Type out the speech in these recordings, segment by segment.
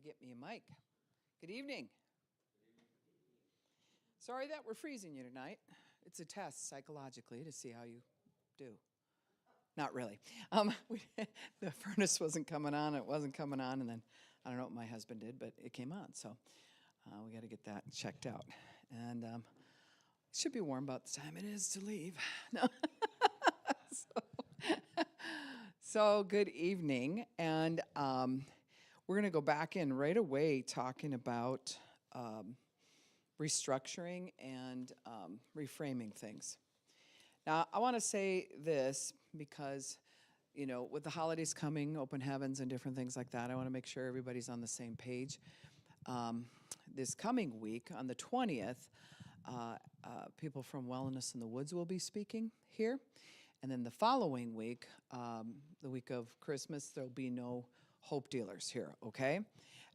get me a mic. Good evening. Sorry that we're freezing you tonight. It's a test psychologically to see how you do. Not really. The furnace wasn't coming on. It wasn't coming on, and then I don't know what my husband did, but it came on. So we got to get that checked out. And it should be warm about the time it is to leave. No. So good evening, and we're going to go back in right away talking about restructuring and reframing things. Now, I want to say this because, you know, with the holidays coming, open heavens and different things like that, I want to make sure everybody's on the same page. This coming week, on the 20th, people from Wellness in the Woods will be speaking here. And then the following week, the week of Christmas, there'll be no hope dealers here, okay?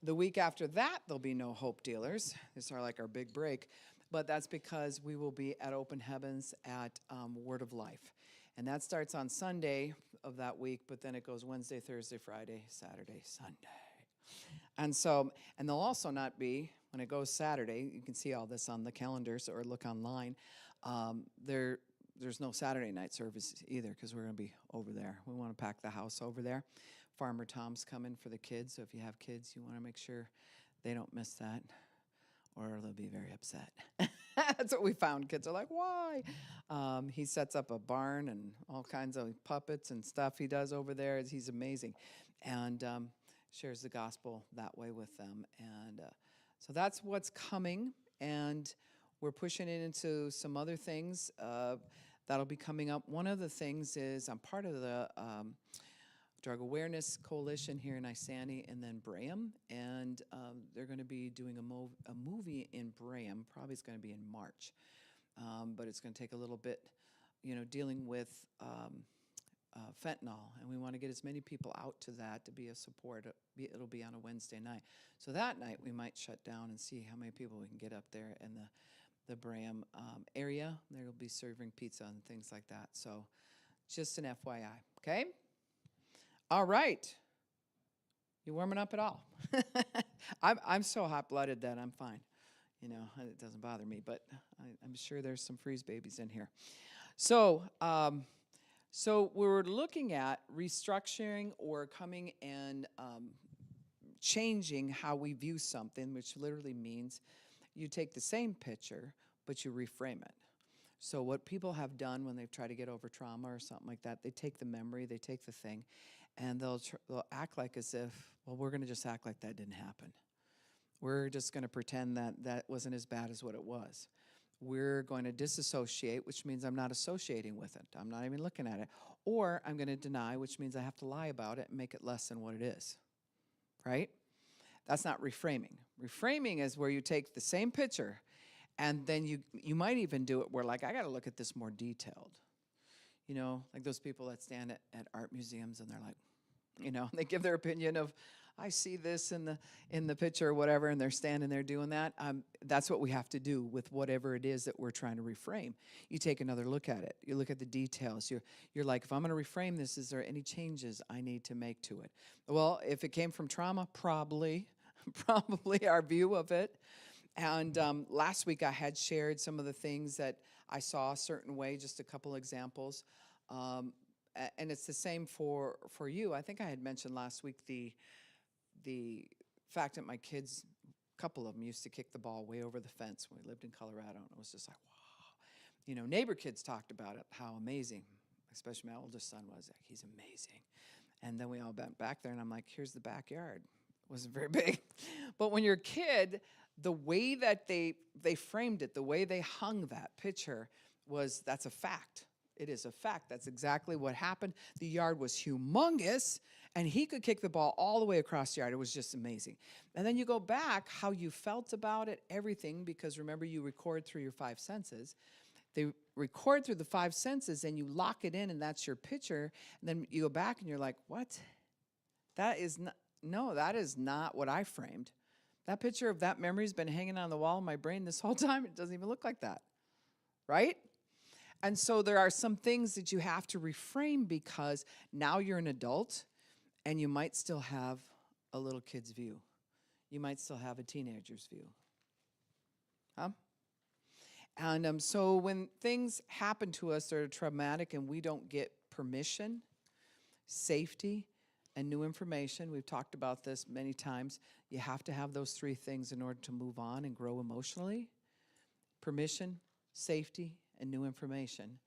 The week after that, there'll be no hope dealers. These are like our big break. But that's because we will be at Open Heavens at Word of Life. And that starts on Sunday of that week, but then it goes Wednesday, Thursday, Friday, Saturday, Sunday. And so, and they'll also not be, when it goes Saturday, you can see all this on the calendars or look online, there's no Saturday night service either because we're going to be over there. We want to pack the house over there. Farmer Tom's coming for the kids, so if you have kids, you want to make sure they don't miss that or they'll be very upset. That's what we found. Kids are like, why? He sets up a barn and all kinds of puppets and stuff he does over there. He's amazing. And shares the gospel that way with them. And so that's what's coming. And we're pushing it into some other things that'll be coming up. One of the things is I'm part of the Drug Awareness Coalition here in Isani and then Braham, and they're going to be doing a movie in Braham. Probably it's going to be in March, but it's going to take a little bit, you know, dealing with fentanyl, and we want to get as many people out to that to be a support. It'll be on a Wednesday night, so that night we might shut down and see how many people we can get up there in the Braham area. They'll be serving pizza and things like that. So just an FYI, okay? All right. You warming up at all? I'm so hot-blooded that I'm fine. You know, it doesn't bother me, but I'm sure there's some freeze babies in here. So we're looking at restructuring or coming and changing how we view something, which literally means you take the same picture, but you reframe it. So what people have done when they've tried to get over trauma or something like that, they take the memory, they take the thing, and they'll act like as if, well, we're going to just act like that didn't happen. We're just going to pretend that that wasn't as bad as what it was. We're going to disassociate, which means I'm not associating with it. I'm not even looking at it. Or I'm going to deny, which means I have to lie about it and make it less than what it is, right? That's not reframing. Reframing is where you take the same picture and then you might even do it where, like, I got to look at this more detailed. You know, like those people that stand at art museums and they're like, you know, they give their opinion of, I see this in the picture or whatever, and they're standing there doing that. That's what we have to do with whatever it is that we're trying to reframe. You take another look at it. You look at the details. You're like, if I'm going to reframe this, is there any changes I need to make to it? Well, if it came from trauma, probably our view of it. And last week I had shared some of the things that I saw a certain way, just a couple examples. And it's the same for you. I think I had mentioned last week the fact that my kids, a couple of them, used to kick the ball way over the fence when we lived in Colorado, and it was just like, wow. You know, neighbor kids talked about it, how amazing, especially my oldest son was. Like, he's amazing. And then we all went back there, and I'm like, here's the backyard. It wasn't very big. But when you're a kid, the way that they framed it, the way they hung that picture was, that's a fact. It is a fact. That's exactly what happened. The yard was humongous, and he could kick the ball all the way across the yard. It was just amazing. And then you go back, how you felt about it, everything, because remember, you record through your five senses. They record through the five senses, and you lock it in, and that's your picture. And then you go back, and you're like, what? That is not what I framed. That picture of that memory has been hanging on the wall in my brain this whole time. It doesn't even look like that, right? And so there are some things that you have to reframe because now you're an adult and you might still have a little kid's view. you might still have a teenager's view. Huh? And so when things happen to us that are traumatic and we don't get permission, safety, and new information, we've talked about this many times, you have to have those three things in order to move on and grow emotionally. Permission, safety, and new information.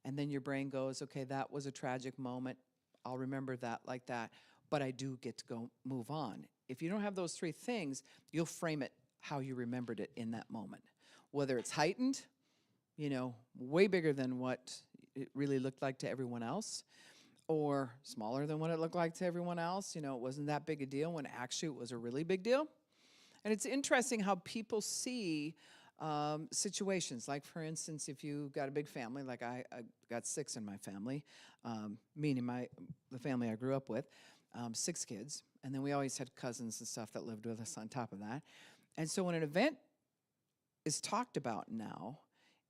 And then your brain goes, okay, that was a tragic moment. I'll remember that like that. But I do get to go move on. If you don't have those three things, you'll frame it how you remembered it in that moment. Whether it's heightened, way bigger than what it really looked like to everyone else, or smaller than what it looked like to everyone else. It wasn't that big a deal when actually it was a really big deal. And it's interesting how people see situations. Like, for instance, if you got a big family, like I got 6 in my family, meaning the family I grew up with, 6 kids. And then we always had cousins and stuff that lived with us on top of that. And so when an event is talked about now,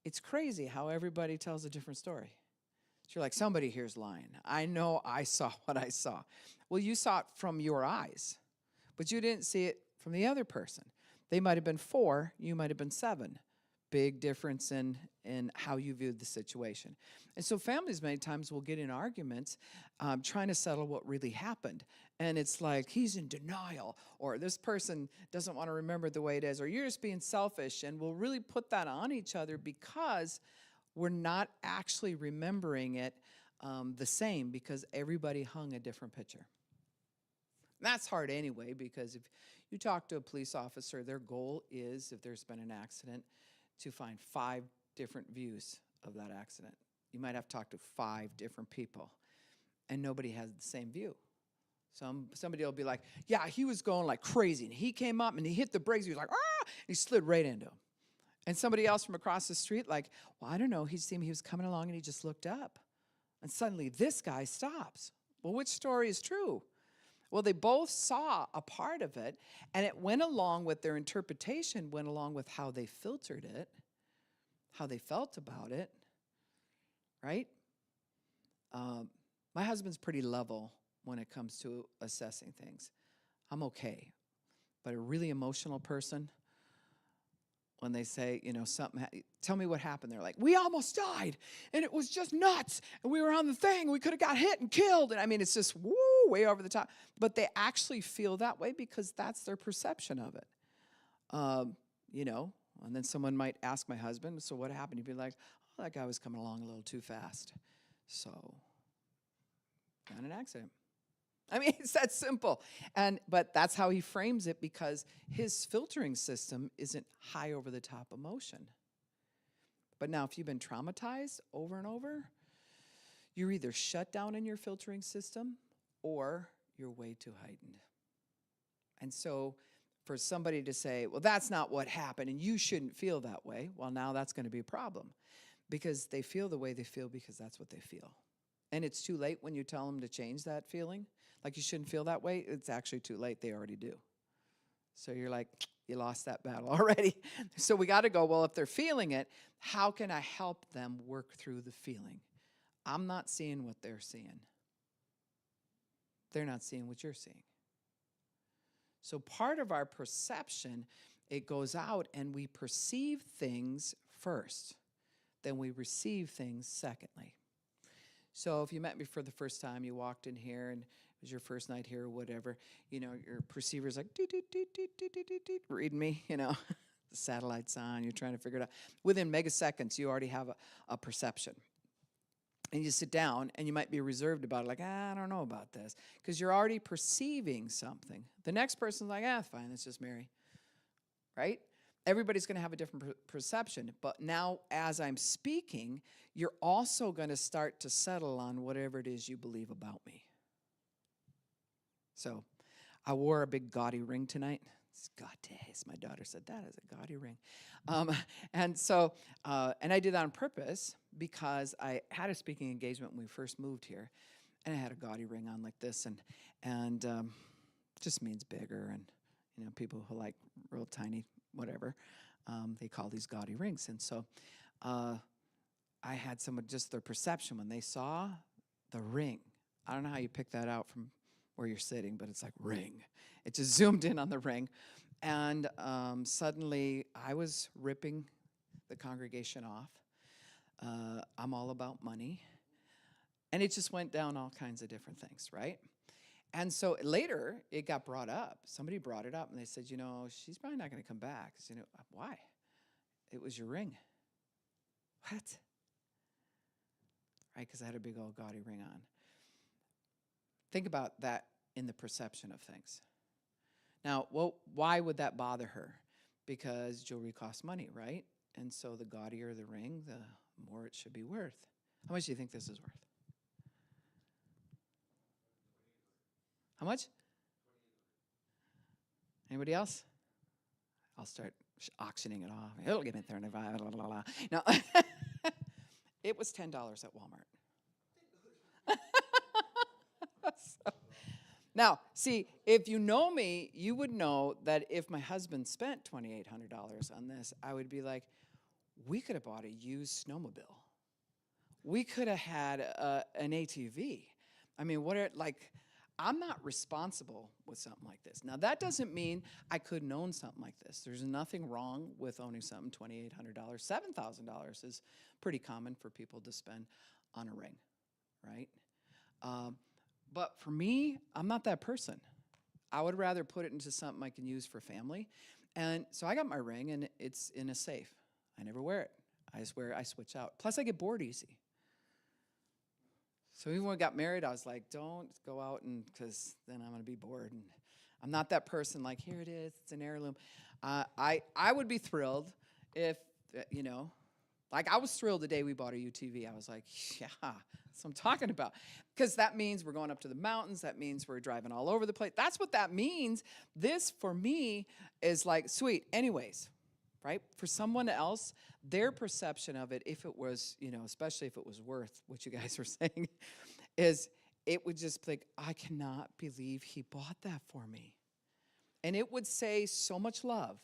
it's crazy how everybody tells a different story. So you're like, somebody here's lying. I know I saw what I saw. Well, you saw it from your eyes, but you didn't see it from the other person. They might have been 4, you might have been 7. Big difference in how you viewed the situation. And so families many times will get in arguments trying to settle what really happened. And it's like, he's in denial, or this person doesn't want to remember the way it is, or you're just being selfish, and we'll really put that on each other because we're not actually remembering it the same, because everybody hung a different picture. And that's hard anyway, because if you talk to a police officer, their goal is, if there's been an accident, to find 5 different views of that accident. You might have to talk to 5 different people, and nobody has the same view. Somebody will be like, yeah, he was going like crazy, and he came up and he hit the brakes. He was like, ah, and he slid right into him. And somebody else from across the street, like, well, I don't know, he was coming along and he just looked up. And suddenly this guy stops. Well, which story is true? Well, they both saw a part of it, and it went along with their interpretation, went along with how they filtered it, how they felt about it, right? My husband's pretty level when it comes to assessing things. I'm okay. But a really emotional person, when they say, tell me what happened. They're like, we almost died, and it was just nuts, and we were on the thing, we could have got hit and killed. And I mean, it's just, woo, way over the top. But they actually feel that way because that's their perception of it. And then someone might ask my husband, so what happened? He'd be like, oh, that guy was coming along a little too fast. So, got in an accident. I mean, it's that simple. But that's how he frames it, because his filtering system isn't high over the top emotion. But now, if you've been traumatized over and over, you're either shut down in your filtering system or you're way too heightened. And so for somebody to say, well, that's not what happened and you shouldn't feel that way, well, now that's going to be a problem, because they feel the way they feel because that's what they feel. And it's too late when you tell them to change that feeling. Like, you shouldn't feel that way. It's actually too late. They already do. So you're like, you lost that battle already. So we got to go, well, if they're feeling it, how can I help them work through the feeling? I'm not seeing what they're seeing. They're not seeing what you're seeing. So part of our perception, it goes out and we perceive things first. Then we receive things secondly. So if you met me for the first time, you walked in here and it was your first night here or whatever, your perceiver's like, reading me, the satellite's on, you're trying to figure it out. Within megaseconds, you already have a perception. And you sit down and you might be reserved about it, like, I don't know about this, because you're already perceiving something. The next person's like, fine, that's just Mary, right? Everybody's going to have a different perception. But now, as I'm speaking, you're also going to start to settle on whatever it is you believe about me. So I wore a big gaudy ring tonight. It's gaudy. My daughter said, that is a gaudy ring. And I did that on purpose because I had a speaking engagement when we first moved here. And I had a gaudy ring on like this. And just means bigger. And, people who like real tiny whatever, they call these gaudy rings. And so I had someone, just their perception when they saw the ring. I don't know how you pick that out from where you're sitting, but it's like ring. It just zoomed in on the ring. And suddenly I was ripping the congregation off. I'm all about money. And it just went down all kinds of different things, right? And so later it got brought up. Somebody brought it up and they said, she's probably not going to come back. Why? It was your ring. What? Right? Because I had a big old gaudy ring on. Think about that in the perception of things. Now, why would that bother her? Because jewelry costs money, right? And so the gaudier the ring, the more it should be worth. How much do you think this is worth? How much? Anybody else? I'll start auctioning it off. It'll give me 35. Blah, blah, blah. No, it was $10 at Walmart. So, now, see, if you know me, you would know that if my husband spent $2,800 on this, I would be like, we could have bought a used snowmobile. We could have had an ATV. I mean, I'm not responsible with something like this. Now, that doesn't mean I couldn't own something like this. There's nothing wrong with owning something $2,800. $7,000 is pretty common for people to spend on a ring, right? But for me, I'm not that person. I would rather put it into something I can use for family. And so I got my ring, and it's in a safe. I never wear it. I switch out. Plus, I get bored easy. So even when we got married, I was like, don't go out because then I'm going to be bored. And I'm not that person like, here it is, it's an heirloom. I would be thrilled if, like I was thrilled the day we bought a UTV. I was like, yeah, that's what I'm talking about. Because that means we're going up to the mountains. That means we're driving all over the place. That's what that means. This, for me, is like, sweet. Anyways, right? For someone else, their perception of it, if it was, especially if it was worth what you guys were saying, is it would just be like, I cannot believe he bought that for me. And it would say so much love.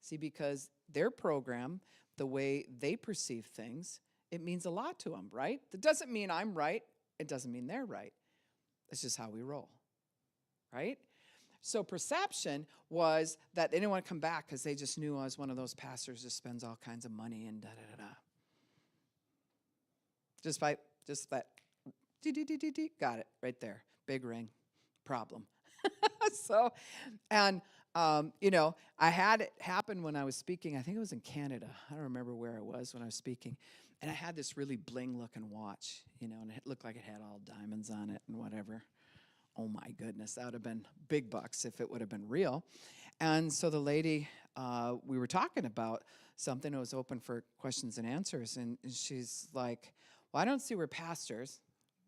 See, because their program, the way they perceive things, it means a lot to them, right? That doesn't mean I'm right. It doesn't mean they're right. It's just how we roll, right? So perception was that they didn't want to come back because they just knew I was one of those pastors that spends all kinds of money and da-da-da-da. Just that, got it right there. Big ring, problem. So, and, I had it happen when I was speaking. I think it was in Canada. I don't remember where I was when I was speaking. And I had this really bling-looking watch, and it looked like it had all diamonds on it and whatever. Oh, my goodness, that would have been big bucks if it would have been real. And so the lady, we were talking about something that was open for questions and answers, and she's like, well, I don't see where pastors,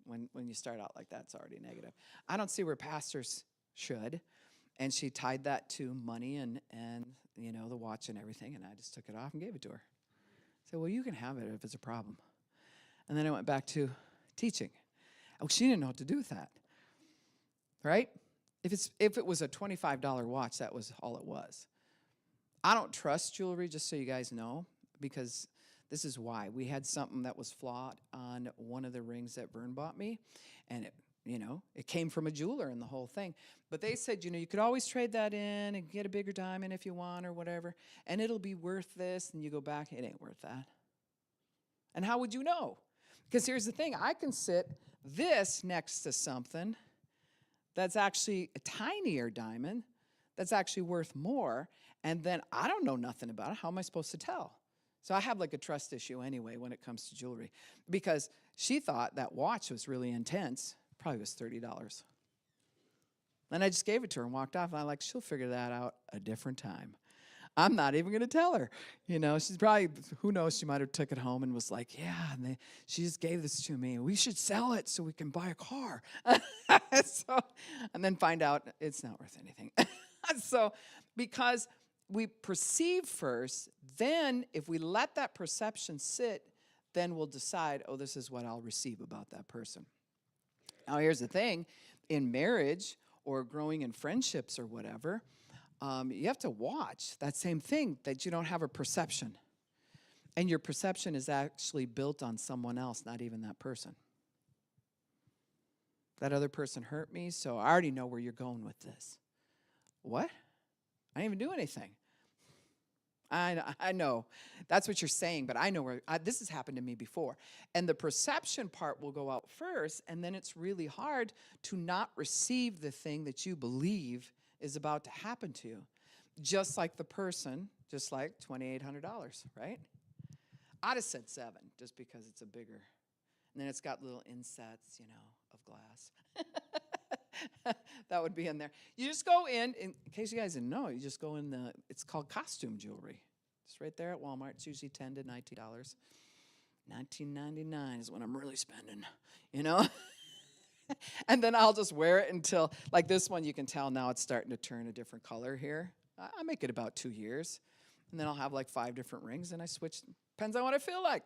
when you start out like that, it's already negative. I don't see where pastors should. And she tied that to money and the watch and everything, and I just took it off and gave it to her. I said, well, you can have it if it's a problem. And then I went back to teaching. Oh, she didn't know what to do with that. Right? If it was a $25 watch, that was all it was. I don't trust jewelry, just so you guys know, because this is why. We had something that was flawed on one of the rings that Vern bought me, and it came from a jeweler and the whole thing. But they said, you could always trade that in and get a bigger diamond if you want or whatever, and it'll be worth this, and you go back, it ain't worth that. And how would you know? Because here's the thing. I can sit this next to something that's actually a tinier diamond that's actually worth more, and then I don't know nothing about it. How am I supposed to tell? So I have like a trust issue anyway when it comes to jewelry, because she thought that watch was really intense. Probably was $30. And I just gave it to her and walked off, and I'm like, she'll figure that out a different time. I'm not even going to tell her. She's probably, who knows, she might have took it home and was like, yeah, and she just gave this to me. We should sell it so we can buy a car. And then find out it's not worth anything. So because we perceive first, then if we let that perception sit, then we'll decide, oh, this is what I'll receive about that person. Now, here's the thing. In marriage or growing in friendships or whatever, you have to watch that same thing, that you don't have a perception. And your perception is actually built on someone else, not even that person. That other person hurt me, so I already know where you're going with this. What? I didn't even do anything. I know that's what you're saying, but I know this has happened to me before. And the perception part will go out first, and then it's really hard to not receive the thing that you believe is about to happen to you. Just like the person, just like $2,800, right? I'd have said 7 just because it's a bigger. And then it's got little insets, of glass. That would be in there. You just go in case you guys didn't know, you just go in it's called costume jewelry. It's right there at Walmart. It's usually $10 to $19. $19.99 is when I'm really spending, And then I'll just wear it until, like this one, you can tell now it's starting to turn a different color here. I make it about 2 years. And then I'll have like 5 different rings, and I switch. Depends on what I feel like.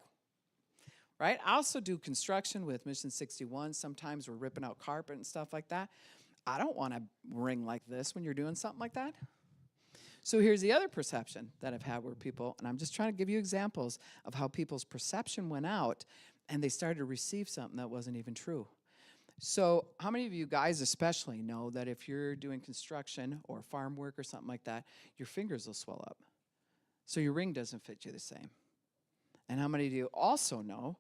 Right? I also do construction with Mission 61. Sometimes we're ripping out carpet and stuff like that. I don't want a ring like this when you're doing something like that. So here's the other perception that I've had where people, and I'm just trying to give you examples of how people's perception went out and they started to receive something that wasn't even true. So how many of you guys especially know that if you're doing construction or farm work or something like that, your fingers will swell up? So your ring doesn't fit you the same. And how many of you also know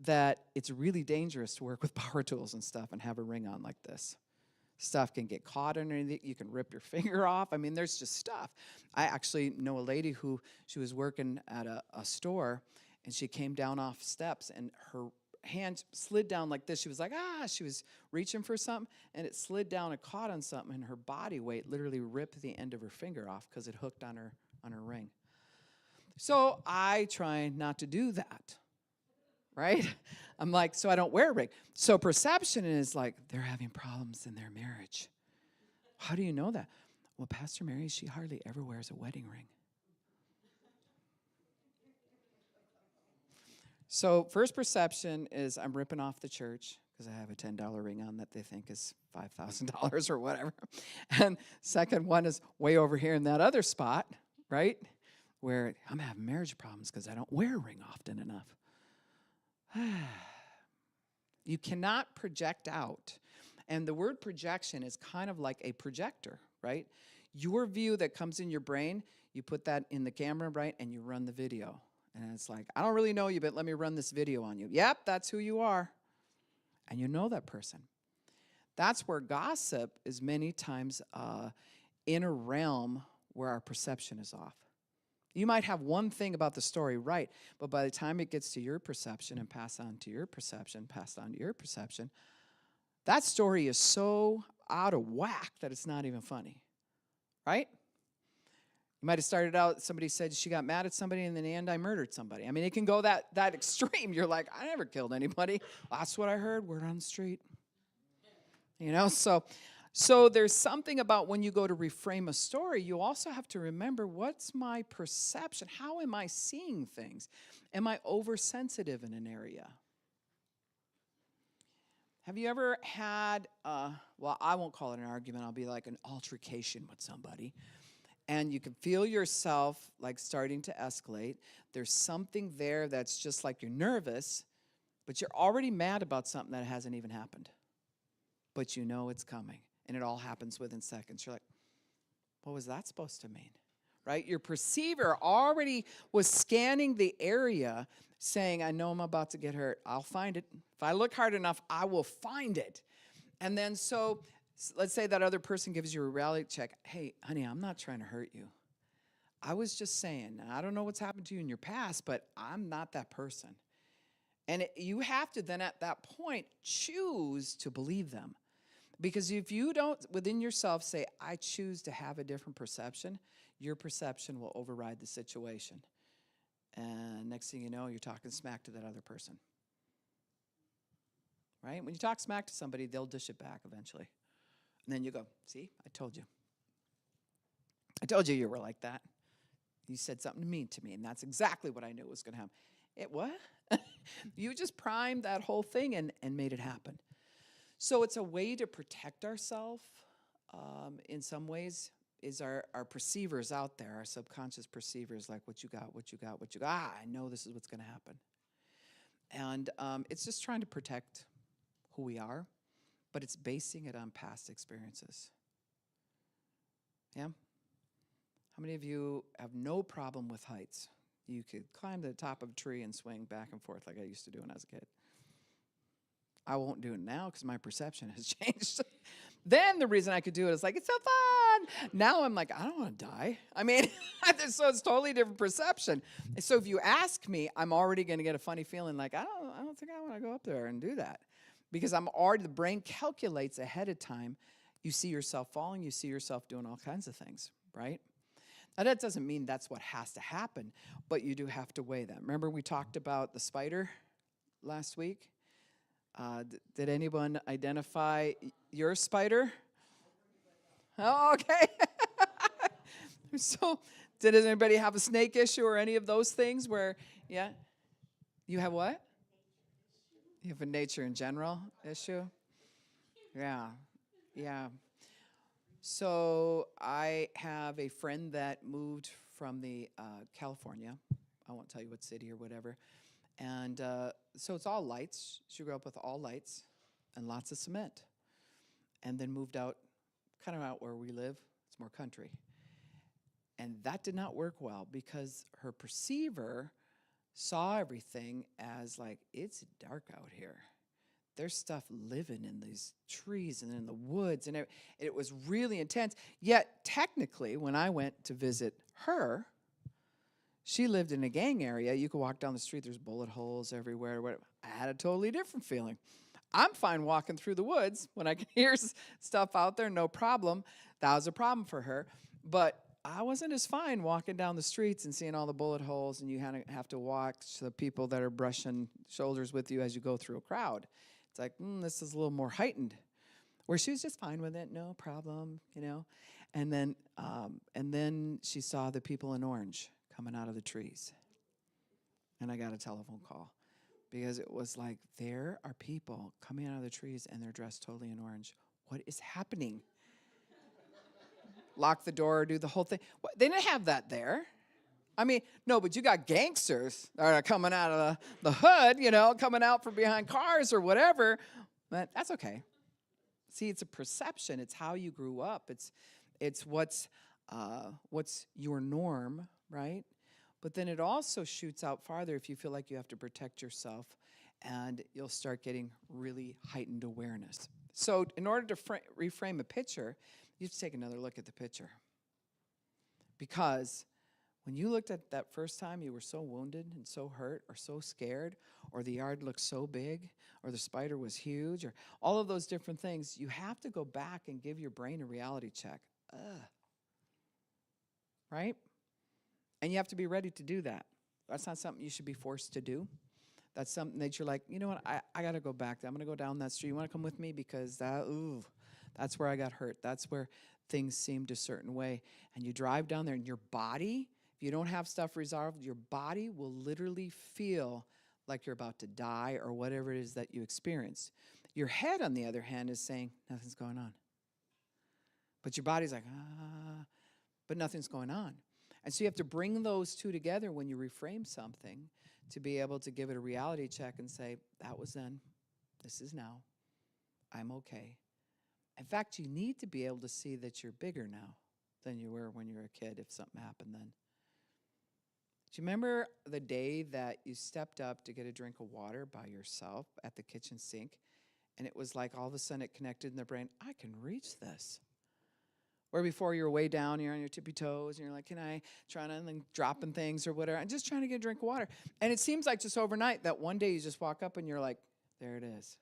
that it's really dangerous to work with power tools and stuff and have a ring on like this? Stuff can get caught underneath it. You can rip your finger off. I mean, there's just stuff. I actually know a lady who, she was working at a store, and she came down off steps, and her hand slid down like this. She was like, she was reaching for something, and it slid down and caught on something, and her body weight literally ripped the end of her finger off because it hooked on her ring. So I try not to do that, right? I'm like, so I don't wear a ring. So perception is like, they're having problems in their marriage. How do you know that? Well, Pastor Mary, she hardly ever wears a wedding ring. So first perception is I'm ripping off the church because I have a $10 ring on that they think is $5,000 or whatever. And second one is way over here in that other spot, right? Where I'm having marriage problems because I don't wear a ring often enough. You cannot project out. And the word projection is kind of like a projector, right? Your view that comes in your brain, you put that in the camera, right, and you run the video. And it's like, I don't really know you, but let me run this video on you. Yep, that's who you are. And you know that person. That's where gossip is many times in a realm where our perception is off. You might have one thing about the story right, but by the time it gets to your perception and passed on to your perception, that story is so out of whack that it's not even funny, right? You might have started out, somebody said she got mad at somebody, and in the end, I murdered somebody. I mean, it can go that extreme. You're like, I never killed anybody. That's what I heard. Word on the street. So there's something about when you go to reframe a story, you also have to remember, what's my perception? How am I seeing things? Am I oversensitive in an area? Have you ever had, well, I won't call it an argument. I'll be like an altercation with somebody. And you can feel yourself like starting to escalate. There's something there that's just like you're nervous, but you're already mad about something that hasn't even happened. But you know it's coming. And it all happens within seconds. You're like, what was that supposed to mean? Right? Your perceiver already was scanning the area saying, I know I'm about to get hurt. I'll find it. If I look hard enough, I will find it. And then so let's say that other person gives you a reality check. Hey, honey, I'm not trying to hurt you. I was just saying, I don't know what's happened to you in your past, but I'm not that person. And you have to then at that point choose to believe them. Because if you don't, within yourself, say, I choose to have a different perception, your perception will override the situation. And next thing you know, you're talking smack to that other person. Right? When you talk smack to somebody, they'll dish it back eventually. And then you go, see, I told you. I told you were like that. You said something mean to me, and that's exactly what I knew was going to happen. It what? You just primed that whole thing and made it happen. So it's a way to protect ourselves in some ways is our perceivers out there, our subconscious perceivers, like what you got. I know this is what's going to happen. And it's just trying to protect who we are, but it's basing it on past experiences. Yeah? How many of you have no problem with heights? You could climb to the top of a tree and swing back and forth like I used to do when I was a kid. I won't do it now because my perception has changed. Then the reason I could do it is like, it's so fun. Now I'm like, I don't want to die. I mean, so it's totally different perception. So if you ask me, I'm already going to get a funny feeling like, I don't think I want to go up there and do that. Because the brain calculates ahead of time. You see yourself falling, you see yourself doing all kinds of things, right? Now, that doesn't mean that's what has to happen, but you do have to weigh that. Remember we talked about the spider last week? Did anyone identify your spider? Oh, okay. So, did anybody have a snake issue or any of those things where, yeah? You have what? You have a nature in general issue? Yeah, yeah. So, I have a friend that moved from the California. I won't tell you what city or whatever. And so it's all lights. She grew up with all lights and lots of cement. And then moved out, kind of out where we live. It's more country. And that did not work well because her perceiver saw everything as like, it's dark out here. There's stuff living in these trees and in the woods. And it was really intense. Yet, technically, when I went to visit her, she lived in a gang area. You could walk down the street, there's bullet holes everywhere. I had a totally different feeling. I'm fine walking through the woods when I can hear stuff out there, no problem. That was a problem for her. But I wasn't as fine walking down the streets and seeing all the bullet holes, and you have to watch the people that are brushing shoulders with you as you go through a crowd. It's like, this is a little more heightened. Where she was just fine with it, no problem, And then she saw the people in orange coming out of the trees. And I got a telephone call because it was like, there are people coming out of the trees and they're dressed totally in orange. What is happening? Lock the door, do the whole thing. What? They didn't have that there. I mean, no, but you got gangsters that are coming out of the hood, coming out from behind cars or whatever. But that's okay. See, it's a perception. It's how you grew up. It's what's your norm, right? But then it also shoots out farther if you feel like you have to protect yourself, and you'll start getting really heightened awareness. So in order to reframe a picture, you have to take another look at the picture. Because when you looked at that first time, you were so wounded and so hurt or so scared, or the yard looked so big, or the spider was huge, or all of those different things, you have to go back and give your brain a reality check. Right? And you have to be ready to do that. That's not something you should be forced to do. That's something that you're like, you know what, I got to go back. I'm going to go down that street. You want to come with me? Because that's where I got hurt. That's where things seemed a certain way. And you drive down there, and your body, if you don't have stuff resolved, your body will literally feel like you're about to die or whatever it is that you experience. Your head, on the other hand, is saying, nothing's going on. But your body's like, but nothing's going on. And so you have to bring those two together when you reframe something to be able to give it a reality check and say, that was then, this is now, I'm okay. In fact, you need to be able to see that you're bigger now than you were when you were a kid if something happened then. Do you remember the day that you stepped up to get a drink of water by yourself at the kitchen sink, and it was like all of a sudden it connected in the brain, I can reach this. Where before you're way down, you're on your tippy toes, and you're like, can I try to, and then dropping things or whatever. I'm just trying to get a drink of water. And it seems like just overnight that one day you just walk up and you're like, there it is.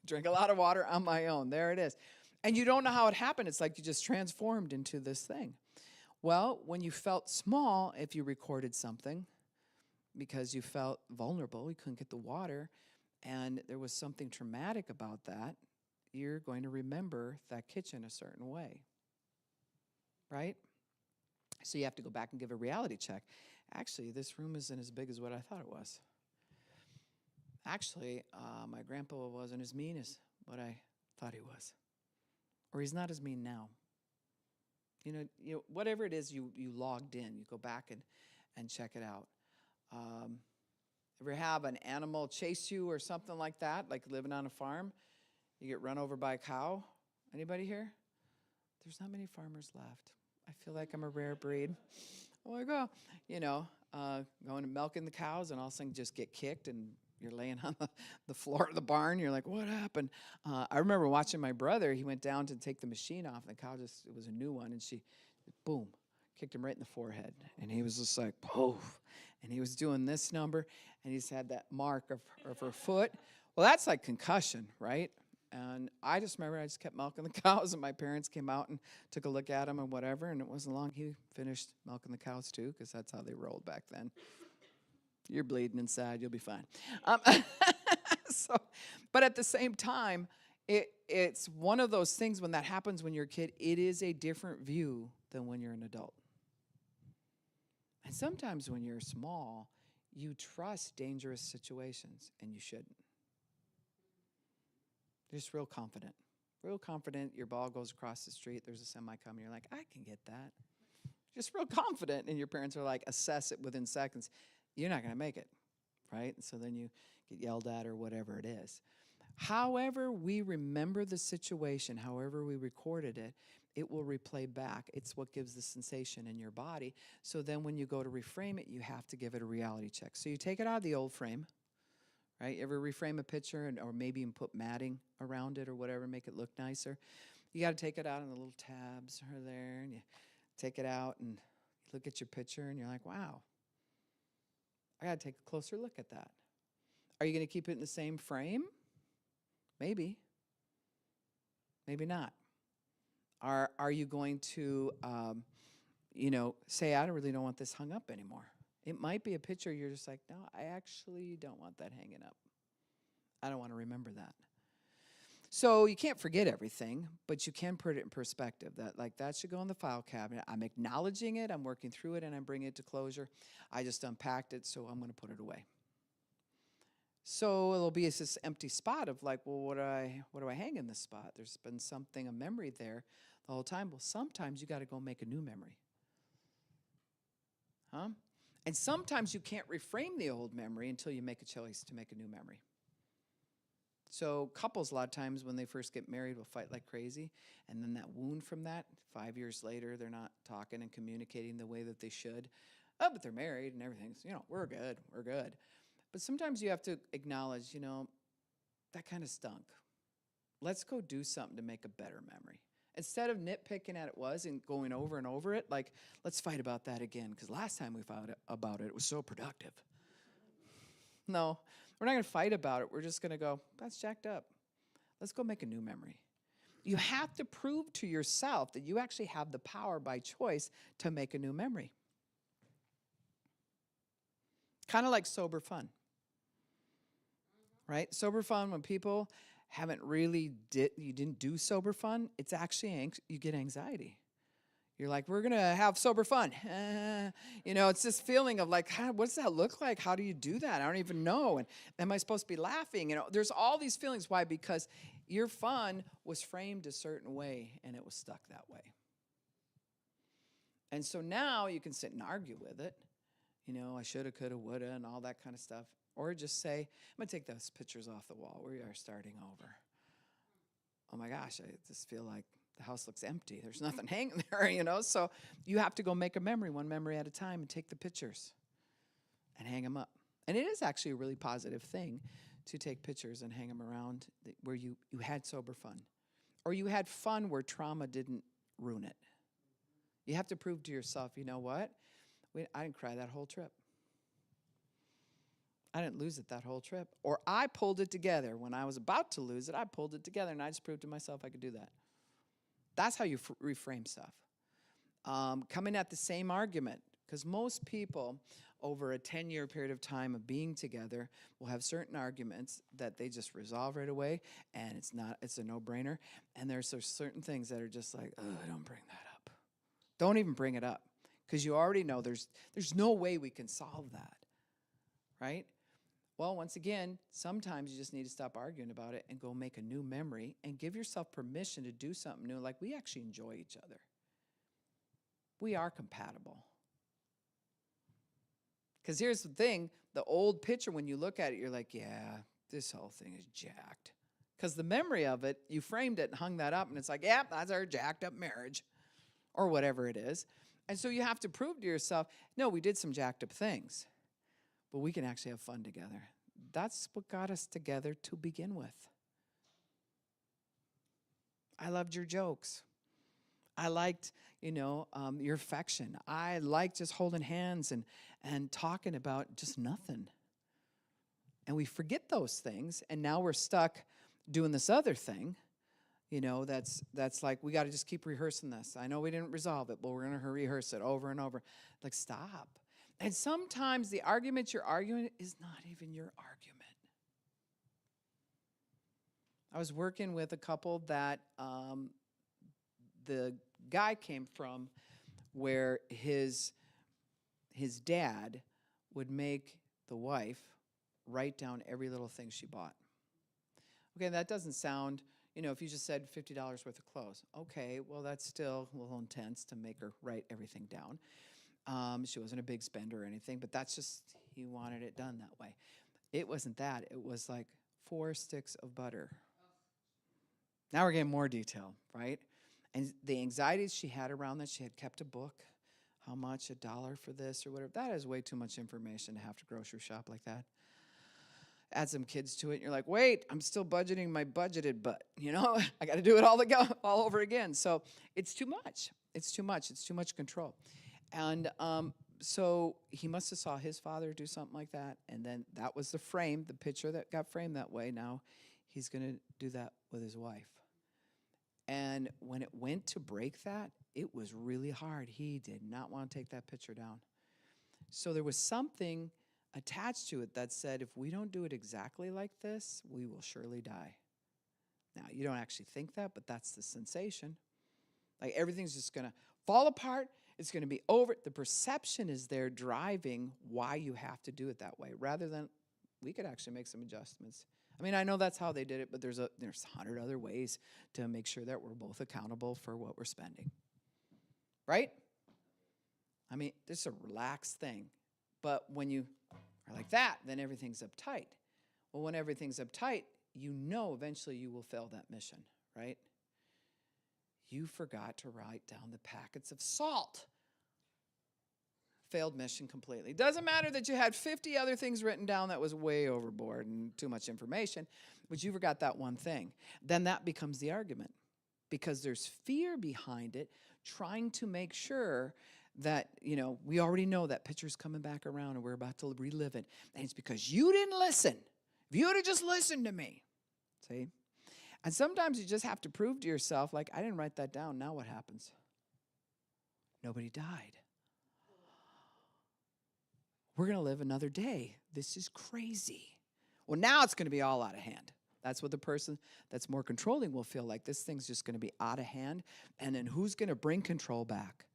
Drink a lot of water on my own. There it is. And you don't know how it happened. It's like you just transformed into this thing. Well, when you felt small, if you recorded something because you felt vulnerable, you couldn't get the water, and there was something traumatic about that, you're going to remember that kitchen a certain way, right? So you have to go back and give a reality check. Actually, this room isn't as big as what I thought it was. Actually, my grandpa wasn't as mean as what I thought he was. Or he's not as mean now. You know, whatever it is you logged in, you go back and check it out. Ever have an animal chase you or something like that, like living on a farm? You get run over by a cow? Anybody here? There's not many farmers left. I feel like I'm a rare breed. Oh my God, you know, going and milking the cows, and all of a sudden just get kicked, and you're laying on the floor of the barn. You're like, what happened? I remember watching my brother. He went down to take the machine off, and the cow just, it was a new one, and she, boom, kicked him right in the forehead. And he was just like, poof. And he was doing this number, and he's had that mark of her foot. Well, that's like concussion, right? And I just remember I just kept milking the cows, and my parents came out and took a look at him and whatever, and it wasn't long he finished milking the cows too, because that's how they rolled back then. You're bleeding inside, you'll be fine. Um, so, but at the same time, it's one of those things when that happens when you're a kid, it is a different view than when you're an adult. And sometimes when you're small, you trust dangerous situations, and you shouldn't. You're just real confident. Real confident, your ball goes across the street, there's a semi coming, you're like, I can get that. Just real confident, and your parents are like, assess it within seconds. You're not going to make it, right? And so then you get yelled at or whatever it is. However we remember the situation, however we recorded it, it will replay back. It's what gives the sensation in your body. So then when you go to reframe it, you have to give it a reality check. So you take it out of the old frame, right? You ever reframe a picture or maybe even put matting around it or whatever, make it look nicer? You got to take it out and the little tabs are there, and you take it out and you look at your picture and you're like, wow, I got to take a closer look at that. Are you going to keep it in the same frame? Maybe. Maybe not. Are you going to, say, I really don't want this hung up anymore? It might be a picture you're just like, no, I actually don't want that hanging up. I don't want to remember that. So you can't forget everything, but you can put it in perspective. That should go in the file cabinet. I'm acknowledging it, I'm working through it, and I'm bringing it to closure. I just unpacked it, so I'm going to put it away. So it'll be this empty spot of like, well, what do I hang in this spot? There's been something, a memory there the whole time. Well, sometimes you got to go make a new memory. Huh? And sometimes you can't reframe the old memory until you make a choice to make a new memory. So couples, a lot of times when they first get married, will fight like crazy. And then that wound from that, 5 years later, they're not talking and communicating the way that they should. Oh, but they're married and everything's, we're good. But sometimes you have to acknowledge, that kind of stunk. Let's go do something to make a better memory. Instead of nitpicking at it was and going over and over it, like, let's fight about that again, because last time we fought about it, it was so productive. No, we're not going to fight about it. We're just going to go, that's jacked up. Let's go make a new memory. You have to prove to yourself that you actually have the power by choice to make a new memory. Kind of like sober fun. Right? Sober fun, when people haven't really you didn't do sober fun, it's actually, you get anxiety. You're like, we're going to have sober fun. It's this feeling of like, what does that look like? How do you do that? I don't even know. And am I supposed to be laughing? There's all these feelings. Why? Because your fun was framed a certain way and it was stuck that way. And so now you can sit and argue with it. I shoulda, coulda, woulda, and all that kind of stuff. Or just say, I'm going to take those pictures off the wall. We are starting over. Oh my gosh, I just feel like the house looks empty. There's nothing hanging there, So you have to go make a memory, one memory at a time, and take the pictures and hang them up. And it is actually a really positive thing to take pictures and hang them around where you had sober fun. Or you had fun where trauma didn't ruin it. You have to prove to yourself, you know what? I didn't cry that whole trip. I didn't lose it that whole trip. Or I pulled it together. When I was about to lose it, I pulled it together, and I just proved to myself I could do that. That's how you reframe stuff. Coming at the same argument, because most people over a 10-year period of time of being together will have certain arguments that they just resolve right away, and it's a no-brainer. And there's certain things that are just like, oh, don't bring that up. Don't even bring it up, because you already know there's no way we can solve that, right? Well, once again, sometimes you just need to stop arguing about it and go make a new memory and give yourself permission to do something new. Like, we actually enjoy each other. We are compatible. Because here's the thing, the old picture, when you look at it, you're like, yeah, this whole thing is jacked. Because the memory of it, you framed it and hung that up, and it's like, yeah, that's our jacked up marriage. or whatever it is. And so you have to prove to yourself, no, we did some jacked up things, but we can actually have fun together. That's what got us together to begin with. I loved your jokes. I liked, your affection. I liked just holding hands and talking about just nothing. And we forget those things, and now we're stuck doing this other thing, that's like, we got to just keep rehearsing this. I know we didn't resolve it, but we're going to rehearse it over and over. Like, stop. And sometimes the argument you're arguing is not even your argument. I was working with a couple that the guy came from where his dad would make the wife write down every little thing she bought. Okay, that doesn't sound, if you just said $50 worth of clothes. Okay, well, that's still a little intense to make her write everything down. She wasn't a big spender or anything, but that's just, he wanted it done that way. It wasn't that. It was like 4 sticks of butter. Now we're getting more detail, right? And the anxieties she had around that, she had kept a book, how much, $1 for this or whatever. That is way too much information to have to grocery shop like that. Add some kids to it, and you're like, wait, I'm still budgeting my budgeted, but, I got to do it all over again. So it's too much. It's too much. It's too much control. And so he must have saw his father do something like that, and then that was the frame, the picture that got framed that way. Now he's going to do that with his wife. And when it went to break that, it was really hard. He did not want to take that picture down. So there was something attached to it that said, if we don't do it exactly like this, we will surely die. Now, you don't actually think that, but that's the sensation. Like, everything's just going to fall apart. It's going to be over. The perception is there driving why you have to do it that way, rather than we could actually make some adjustments. I mean, I know that's how they did it, but there's 100 other ways to make sure that we're both accountable for what we're spending. Right? I mean, this is a relaxed thing. But when you are like that, then everything's uptight. Well, when everything's uptight, eventually you will fail that mission, right? You forgot to write down the packets of salt. Failed mission completely. Doesn't matter that you had 50 other things written down that was way overboard and too much information, but you forgot that one thing. Then that becomes the argument, because there's fear behind it, trying to make sure that, we already know that picture's coming back around and we're about to relive it. And it's because you didn't listen. If you would have just listened to me. See? And sometimes you just have to prove to yourself, like, I didn't write that down. Now what happens? Nobody died. We're going to live another day. This is crazy. Well, now it's going to be all out of hand. That's what the person that's more controlling will feel like. This thing's just going to be out of hand. And then who's going to bring control back?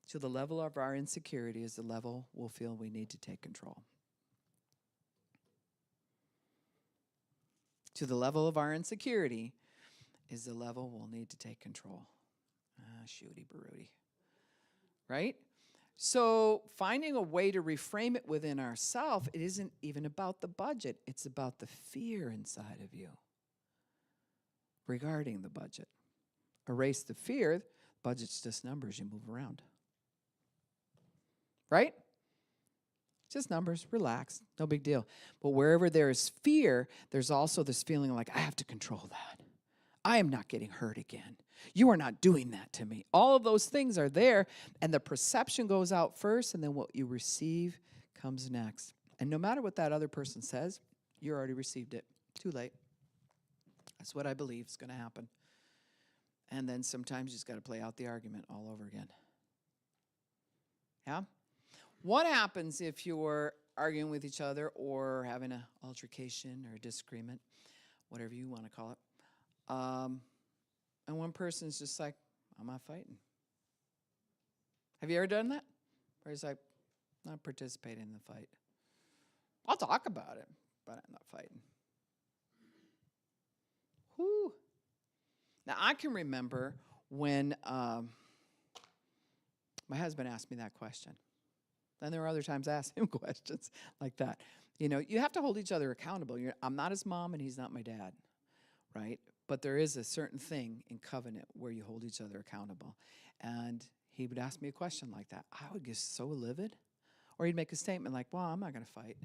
So the level of our insecurity is the level we'll feel we need to take control. To the level of our insecurity is the level we'll need to take control. Shooty barooty. Right? So finding a way to reframe it within ourselves, it isn't even about the budget. It's about the fear inside of you regarding the budget. Erase the fear. Budget's just numbers. You move around. Right? Just numbers. Relax. No big deal. But wherever there is fear, there's also this feeling like, I have to control that. I am not getting hurt again. You are not doing that to me. All of those things are there, and the perception goes out first, and then what you receive comes next. And no matter what that other person says, you already received it. Too late. That's what I believe is going to happen. And then sometimes you just got to play out the argument all over again. Yeah? What happens if you're arguing with each other or having an altercation or a disagreement, whatever you want to call it, and one person's just like, I'm not fighting. Have you ever done that? Where he's like, I'm not participating in the fight. I'll talk about it, but I'm not fighting. Whew. Now, I can remember when my husband asked me that question. Then there were other times I asked him questions like that. You have to hold each other accountable. I'm not his mom and he's not my dad, right? But there is a certain thing in covenant where you hold each other accountable. And he would ask me a question like that. I would get so livid. Or he'd make a statement like, well, I'm not going to fight.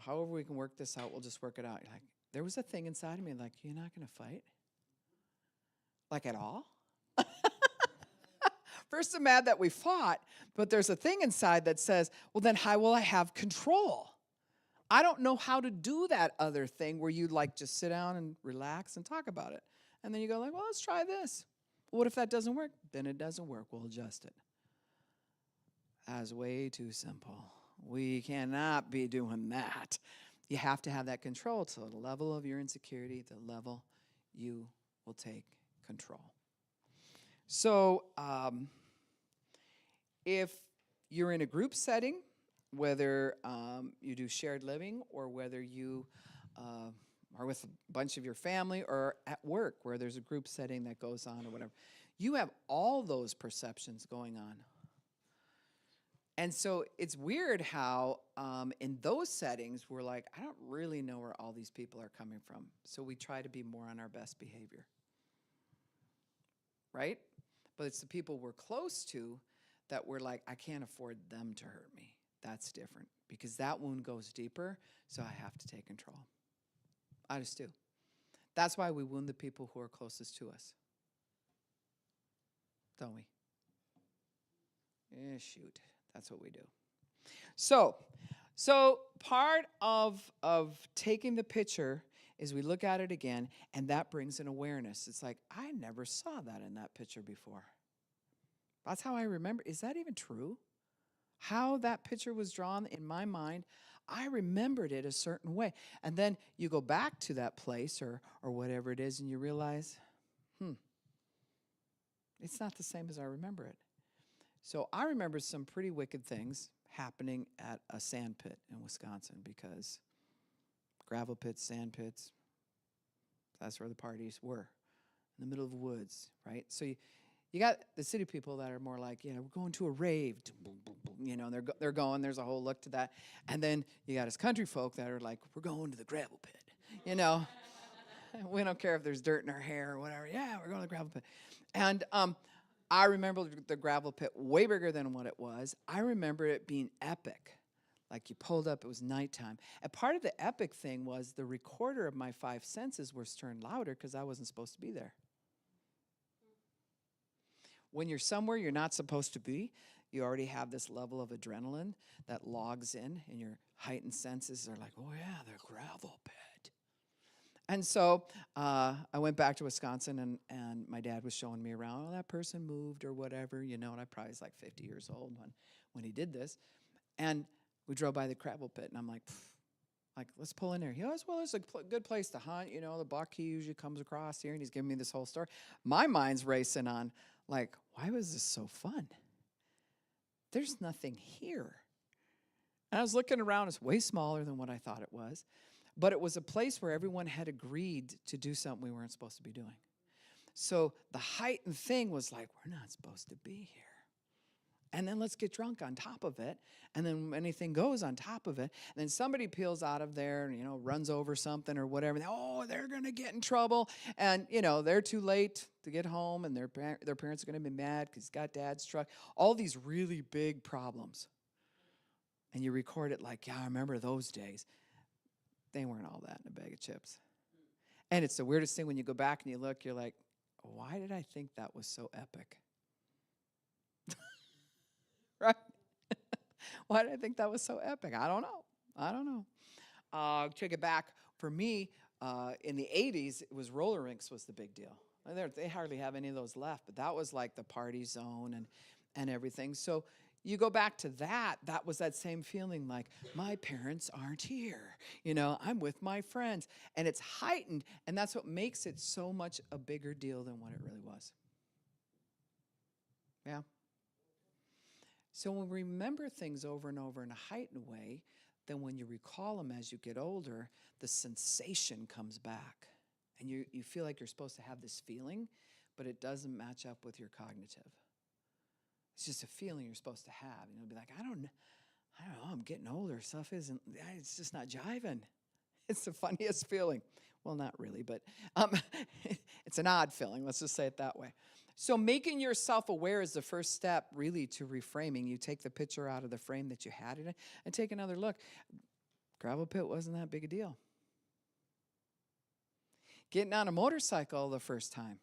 However we can work this out, we'll just work it out. Like, there was a thing inside of me like, you're not going to fight? Like at all? First, I'm mad that we fought, but there's a thing inside that says, well, then how will I have control? I don't know how to do that other thing where you like just sit down and relax and talk about it. And then you go like, well, let's try this. What if that doesn't work? Then it doesn't work. We'll adjust it. That's way too simple. We cannot be doing that. You have to have that control. So the level of your insecurity, the level you will take control. So if you're in a group setting, whether you do shared living or whether you are with a bunch of your family or at work where there's a group setting that goes on or whatever, you have all those perceptions going on. And so it's weird how in those settings, we're like, I don't really know where all these people are coming from. So we try to be more on our best behavior. Right? But it's the people we're close to that we're like, I can't afford them to hurt me. That's different because that wound goes deeper, so I have to take control. I just do. That's why we wound the people who are closest to us. Don't we? Shoot. That's what we do. So part of taking the picture is we look at it again, and that brings an awareness. It's like, I never saw that in that picture before. That's how I remember. Is that even true? How that picture was drawn in my mind, I remembered it a certain way. And then you go back to that place or whatever it is, and you realize, it's not the same as I remember it. So I remember some pretty wicked things happening at a sand pit in Wisconsin because gravel pits, sand pits, that's where the parties were, in the middle of the woods, right? So you got the city people that are more like, we're going to a rave, they're going, there's a whole look to that. And then you got us country folk that are like, we're going to the gravel pit, We don't care if there's dirt in our hair or whatever. Yeah, we're going to the gravel pit. And I remember the gravel pit way bigger than what it was. I remember it being epic. Like you pulled up, it was nighttime. And part of the epic thing was the recorder of my five senses was turned louder because I wasn't supposed to be there. When you're somewhere you're not supposed to be, you already have this level of adrenaline that logs in, and your heightened senses are like, oh yeah, the gravel pit. And so I went back to Wisconsin, and my dad was showing me around. Oh, that person moved or whatever, and I probably was like 50 years old when he did this. And we drove by the gravel pit, and I'm like, let's pull in there. He goes, well, it's a good place to hunt. The buck, he usually comes across here, and he's giving me this whole story. My mind's racing on, like, why was this so fun? There's nothing here. And I was looking around. It's way smaller than what I thought it was. But it was a place where everyone had agreed to do something we weren't supposed to be doing. So the heightened thing was like, we're not supposed to be here. And then let's get drunk on top of it. And then anything goes on top of it. And then somebody peels out of there and, runs over something or whatever. They're going to get in trouble. And, they're too late to get home. And their parents are going to be mad because he's got dad's truck. All these really big problems. And you record it like, I remember those days. They weren't all that in a bag of chips. And it's the weirdest thing when you go back and you look, you're like, why did I think that was so epic? Right? Why did I think that was so epic? I don't know. Take it back. For me, in the 80s, it was roller rinks was the big deal. They hardly have any of those left, but that was like the party zone and everything. So you go back to that was that same feeling like, my parents aren't here. I'm with my friends. And it's heightened, and that's what makes it so much a bigger deal than what it really was. Yeah? So when we remember things over and over in a heightened way, then when you recall them as you get older, the sensation comes back. And you feel like you're supposed to have this feeling, but it doesn't match up with your cognitive. It's just a feeling you're supposed to have. Be like, I don't know, I'm getting older. Stuff it's just not jiving. It's the funniest feeling. Well, not really, but it's an odd feeling. Let's just say it that way. So making yourself aware is the first step, really, to reframing. You take the picture out of the frame that you had it in and take another look. Gravel pit wasn't that big a deal. Getting on a motorcycle the first time.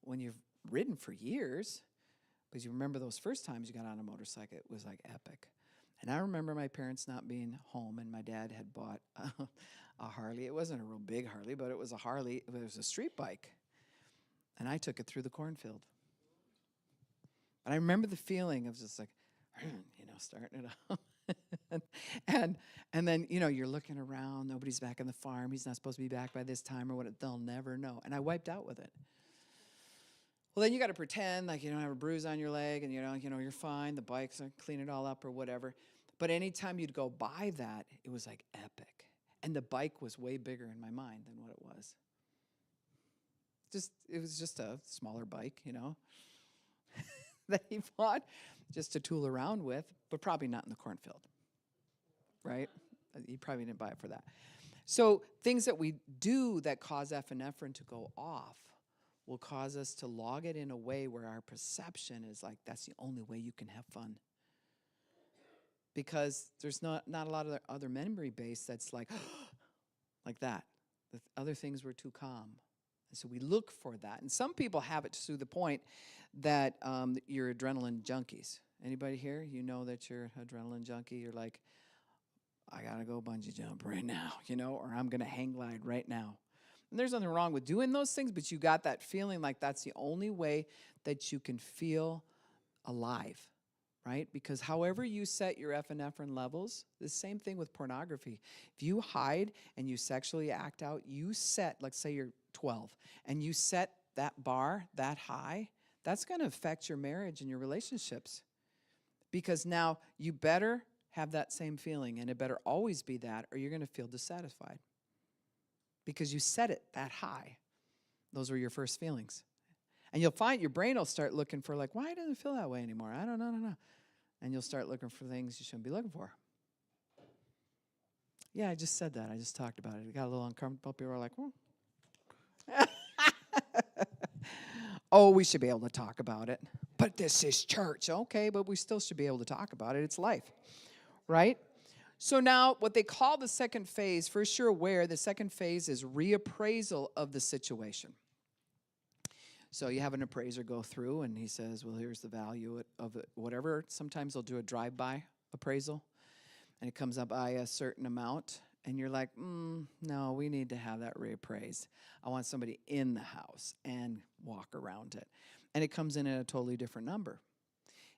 When you've ridden for years, because you remember those first times you got on a motorcycle, it was like epic. And I remember my parents not being home, and my dad had bought a Harley. It wasn't a real big Harley, but it was a Harley. It was a street bike. And I took it through the cornfield. And I remember the feeling of just like, starting it up. and then, you're looking around. Nobody's back on the farm. He's not supposed to be back by this time or what. They'll never know. And I wiped out with it. Well, then you got to pretend like you don't have a bruise on your leg and, you're fine. The bike's clean it all up or whatever. But anytime you'd go by that, it was like epic. And the bike was way bigger in my mind than what it was. It was just a smaller bike, that he bought just to tool around with, but probably not in the cornfield, right? He probably didn't buy it for that. So things that we do that cause epinephrine to go off will cause us to log it in a way where our perception is like, that's the only way you can have fun. Because there's not a lot of other memory base that's like, like that. The other things were too calm. And so we look for that. And some people have it to the point that you're adrenaline junkies. Anybody here? You know that you're an adrenaline junkie. You're like, I got to go bungee jump right now, or I'm going to hang glide right now. And there's nothing wrong with doing those things, but you got that feeling like that's the only way that you can feel alive, right? Because however you set your epinephrine levels, the same thing with pornography. If you hide and you sexually act out, you set, let's say you're 12, and you set that bar that high, that's going to affect your marriage and your relationships. Because now you better have that same feeling, and it better always be that, or you're going to feel dissatisfied. Because you set it that high. Those were your first feelings. And you'll find your brain will start looking for like, why doesn't it feel that way anymore? I don't know. And you'll start looking for things you shouldn't be looking for. Yeah, I just said that. I just talked about it. It got a little uncomfortable. People were like, oh, we should be able to talk about it. But this is church. Okay, but we still should be able to talk about it. It's life, right? So now what they call the second phase, first you're aware, the second phase is reappraisal of the situation. So you have an appraiser go through and he says, well, here's the value of it, whatever. Sometimes they'll do a drive-by appraisal and it comes up by a certain amount. And you're like, no, we need to have that reappraised. I want somebody in the house and walk around it. And it comes in at a totally different number.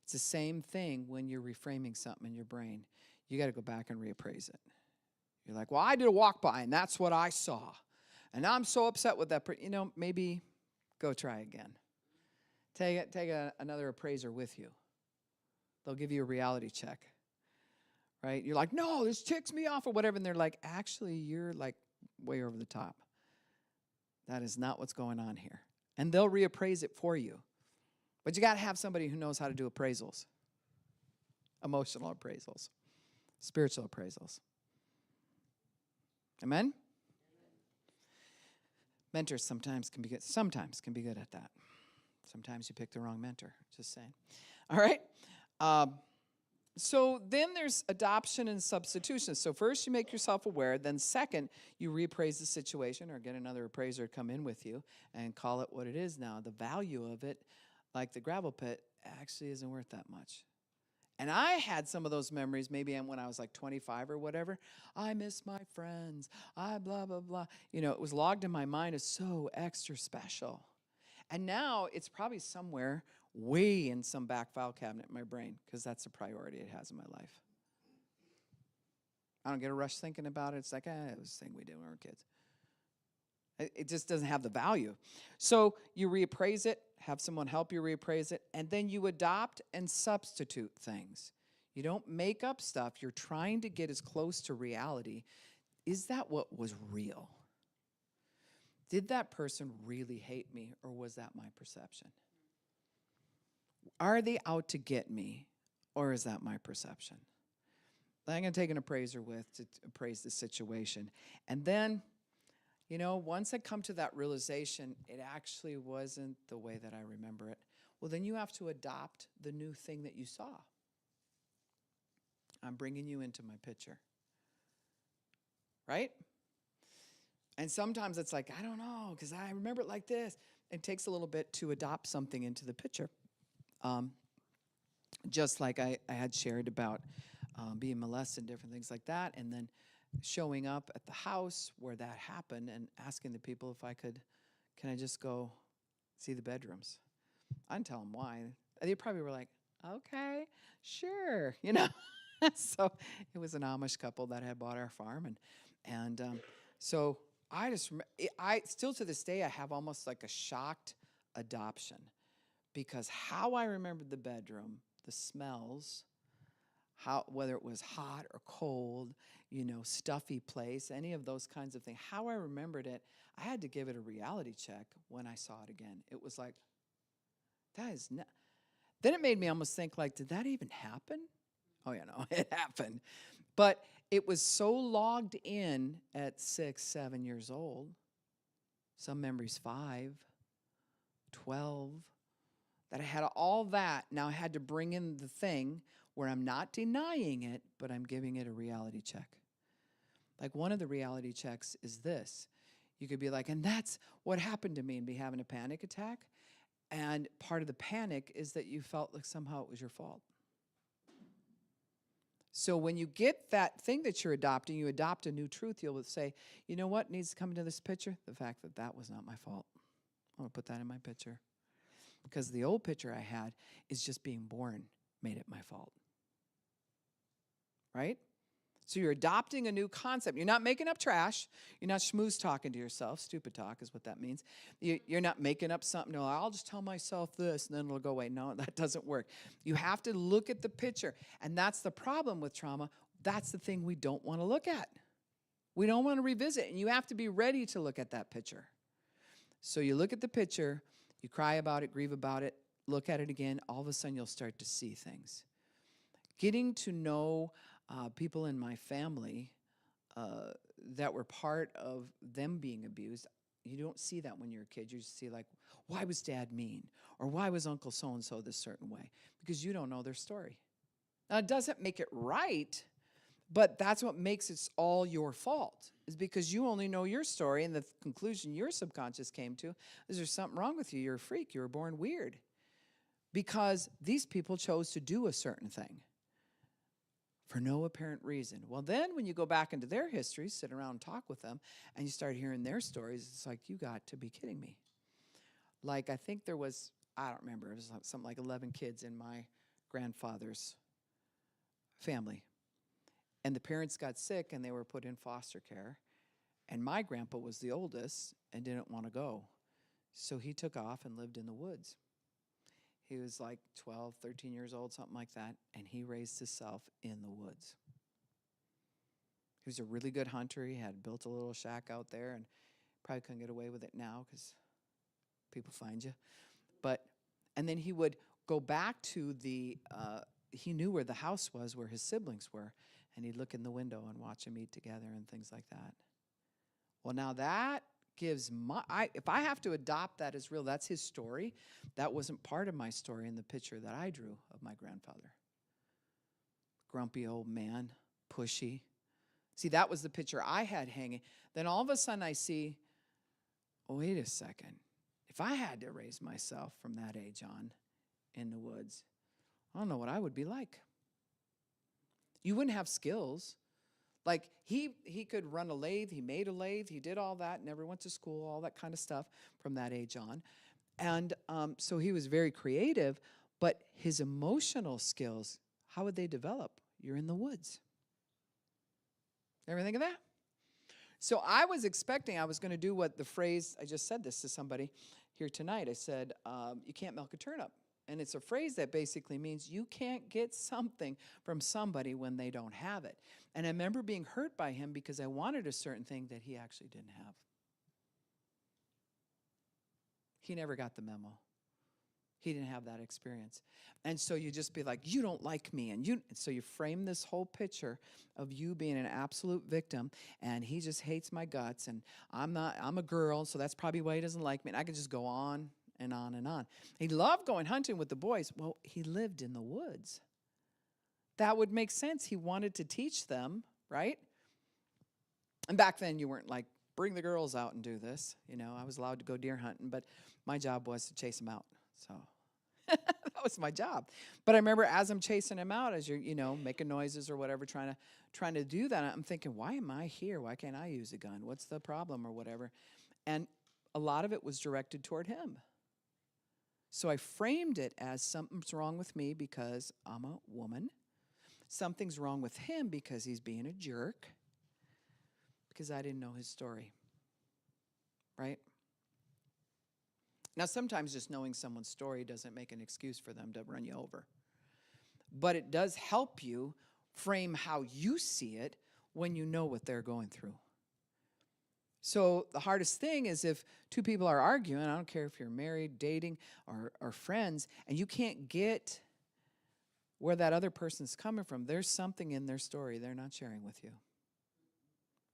It's the same thing when you're reframing something in your brain. You got to go back and reappraise it. You're like, well, I did a walk by and that's what I saw. And I'm so upset with that. Maybe go try again. Take another appraiser with you. They'll give you a reality check. Right? You're like, no, this ticks me off or whatever. And they're like, actually, you're like way over the top. That is not what's going on here. And they'll reappraise it for you. But you got to have somebody who knows how to do appraisals. Emotional appraisals. Spiritual appraisals. Amen? Mentors sometimes can be good at that. Sometimes you pick the wrong mentor. Just saying. All right? So then there's adoption and substitution. So first you make yourself aware. Then second, you reappraise the situation or get another appraiser to come in with you and call it what it is now. The value of it, like the gravel pit, actually isn't worth that much. And I had some of those memories maybe when I was like 25 or whatever. I miss my friends. I blah, blah, blah. It was logged in my mind as so extra special. And now it's probably somewhere way in some back file cabinet in my brain because that's the priority it has in my life. I don't get a rush thinking about it. It's like, it was the thing we did when we were kids. It just doesn't have the value. So you reappraise it, have someone help you reappraise it, and then you adopt and substitute things. You don't make up stuff. You're trying to get as close to reality. Is that what was real? Did that person really hate me, or was that my perception? Are they out to get me, or is that my perception? that I'm going to take an appraiser with to appraise the situation. And then, once I come to that realization, it actually wasn't the way that I remember it. Well, then you have to adopt the new thing that you saw. I'm bringing you into my picture. Right? And sometimes it's like, I don't know, because I remember it like this. It takes a little bit to adopt something into the picture. Just like I had shared about being molested and different things like that, and then showing up at the house where that happened and asking the people if can I just go see the bedrooms? I didn't tell them why. They probably were like, okay, sure, So it was an Amish couple that had bought our farm, and so I still to this day I have almost like a shocked adoption, because how I remembered the bedroom, the smells, whether it was hot or cold, stuffy place, any of those kinds of things, how I remembered it, I had to give it a reality check when I saw it again. It was like, that is not. Then it made me almost think like, did that even happen? Oh, yeah, no, it happened. But it was so logged in at 6, 7 years old, some memories 5, 12, that I had all that. Now I had to bring in the thing where I'm not denying it, but I'm giving it a reality check. Like one of the reality checks is this. You could be like, and that's what happened to me, and be having a panic attack. And part of the panic is that you felt like somehow it was your fault. So when you get that thing that you're adopting, you adopt a new truth, you'll say, you know what needs to come into this picture? The fact that that was not my fault. I'm going to put that in my picture. Because the old picture I had is just being born made it my fault. Right? So you're adopting a new concept. You're not making up trash. You're not schmooze talking to yourself. Stupid talk is what that means. You're not making up something. No, I'll just tell myself this and then it'll go away. No, that doesn't work. You have to look at the picture. And that's the problem with trauma. That's the thing we don't want to look at. We don't want to revisit. And you have to be ready to look at that picture. So you look at the picture, you cry about it, grieve about it, look at it again. All of a sudden you'll start to see things. Getting to know people in my family that were part of them being abused, you don't see that when you're a kid. You just see like, why was dad mean? Or why was Uncle so-and-so this certain way? Because you don't know their story. Now, it doesn't make it right, but that's what makes it all your fault, is because you only know your story, and the conclusion your subconscious came to is there's something wrong with you. You're a freak. You were born weird. Because these people chose to do a certain thing for no apparent reason. Well, then when you go back into their history, sit around and talk with them, and you start hearing their stories, it's like, you got to be kidding me. Like, I think there was, I don't remember, it was something like 11 kids in my grandfather's family. And the parents got sick, and they were put in foster care. And my grandpa was the oldest and didn't want to go. So he took off and lived in the woods. He was like 12, 13 years old, something like that, and he raised himself in the woods. He was a really good hunter. He had built a little shack out there, and probably couldn't get away with it now because people find you. And then he would go back to he knew where the house was, where his siblings were, and he'd look in the window and watch them eat together and things like that. Well, now that gives if I have to adopt that as real, that's his story. That wasn't part of my story in the picture that I drew of my grandfather. Grumpy old man, pushy. See, that was the picture I had hanging. Then all of a sudden I see, oh, wait a second. If I had to raise myself from that age on in the woods, I don't know what I would be like. You wouldn't have skills. Like, he could run a lathe, he made a lathe, he did all that, never went to school, all that kind of stuff from that age on. And so he was very creative, but his emotional skills, how would they develop? You're in the woods. Ever think of that? So I was expecting I was going to do what the phrase, I just said this to somebody here tonight. I said, you can't milk a turnip. And it's a phrase that basically means you can't get something from somebody when they don't have it. And I remember being hurt by him because I wanted a certain thing that he actually didn't have. He never got the memo. He didn't have that experience. And so you just be like, you don't like me. And so you frame this whole picture of you being an absolute victim, and he just hates my guts, and I'm a girl, so that's probably why he doesn't like me. And I could just go on and on and on. He loved going hunting with the boys. Well, he lived in the woods. That would make sense. He wanted to teach them, right? And back then you weren't like, bring the girls out and do this. I was allowed to go deer hunting, but my job was to chase them out. So that was my job. But I remember as I'm chasing him out, as you're, making noises or whatever, trying to do that, I'm thinking, why am I here? Why can't I use a gun? What's the problem or whatever? And a lot of it was directed toward him. So I framed it as something's wrong with me because I'm a woman. Something's wrong with him because he's being a jerk. Because I didn't know his story. Right? Now, sometimes just knowing someone's story doesn't make an excuse for them to run you over. But it does help you frame how you see it when you know what they're going through. So the hardest thing is if two people are arguing, I don't care if you're married, dating, or friends, and you can't get where that other person's coming from, there's something in their story they're not sharing with you.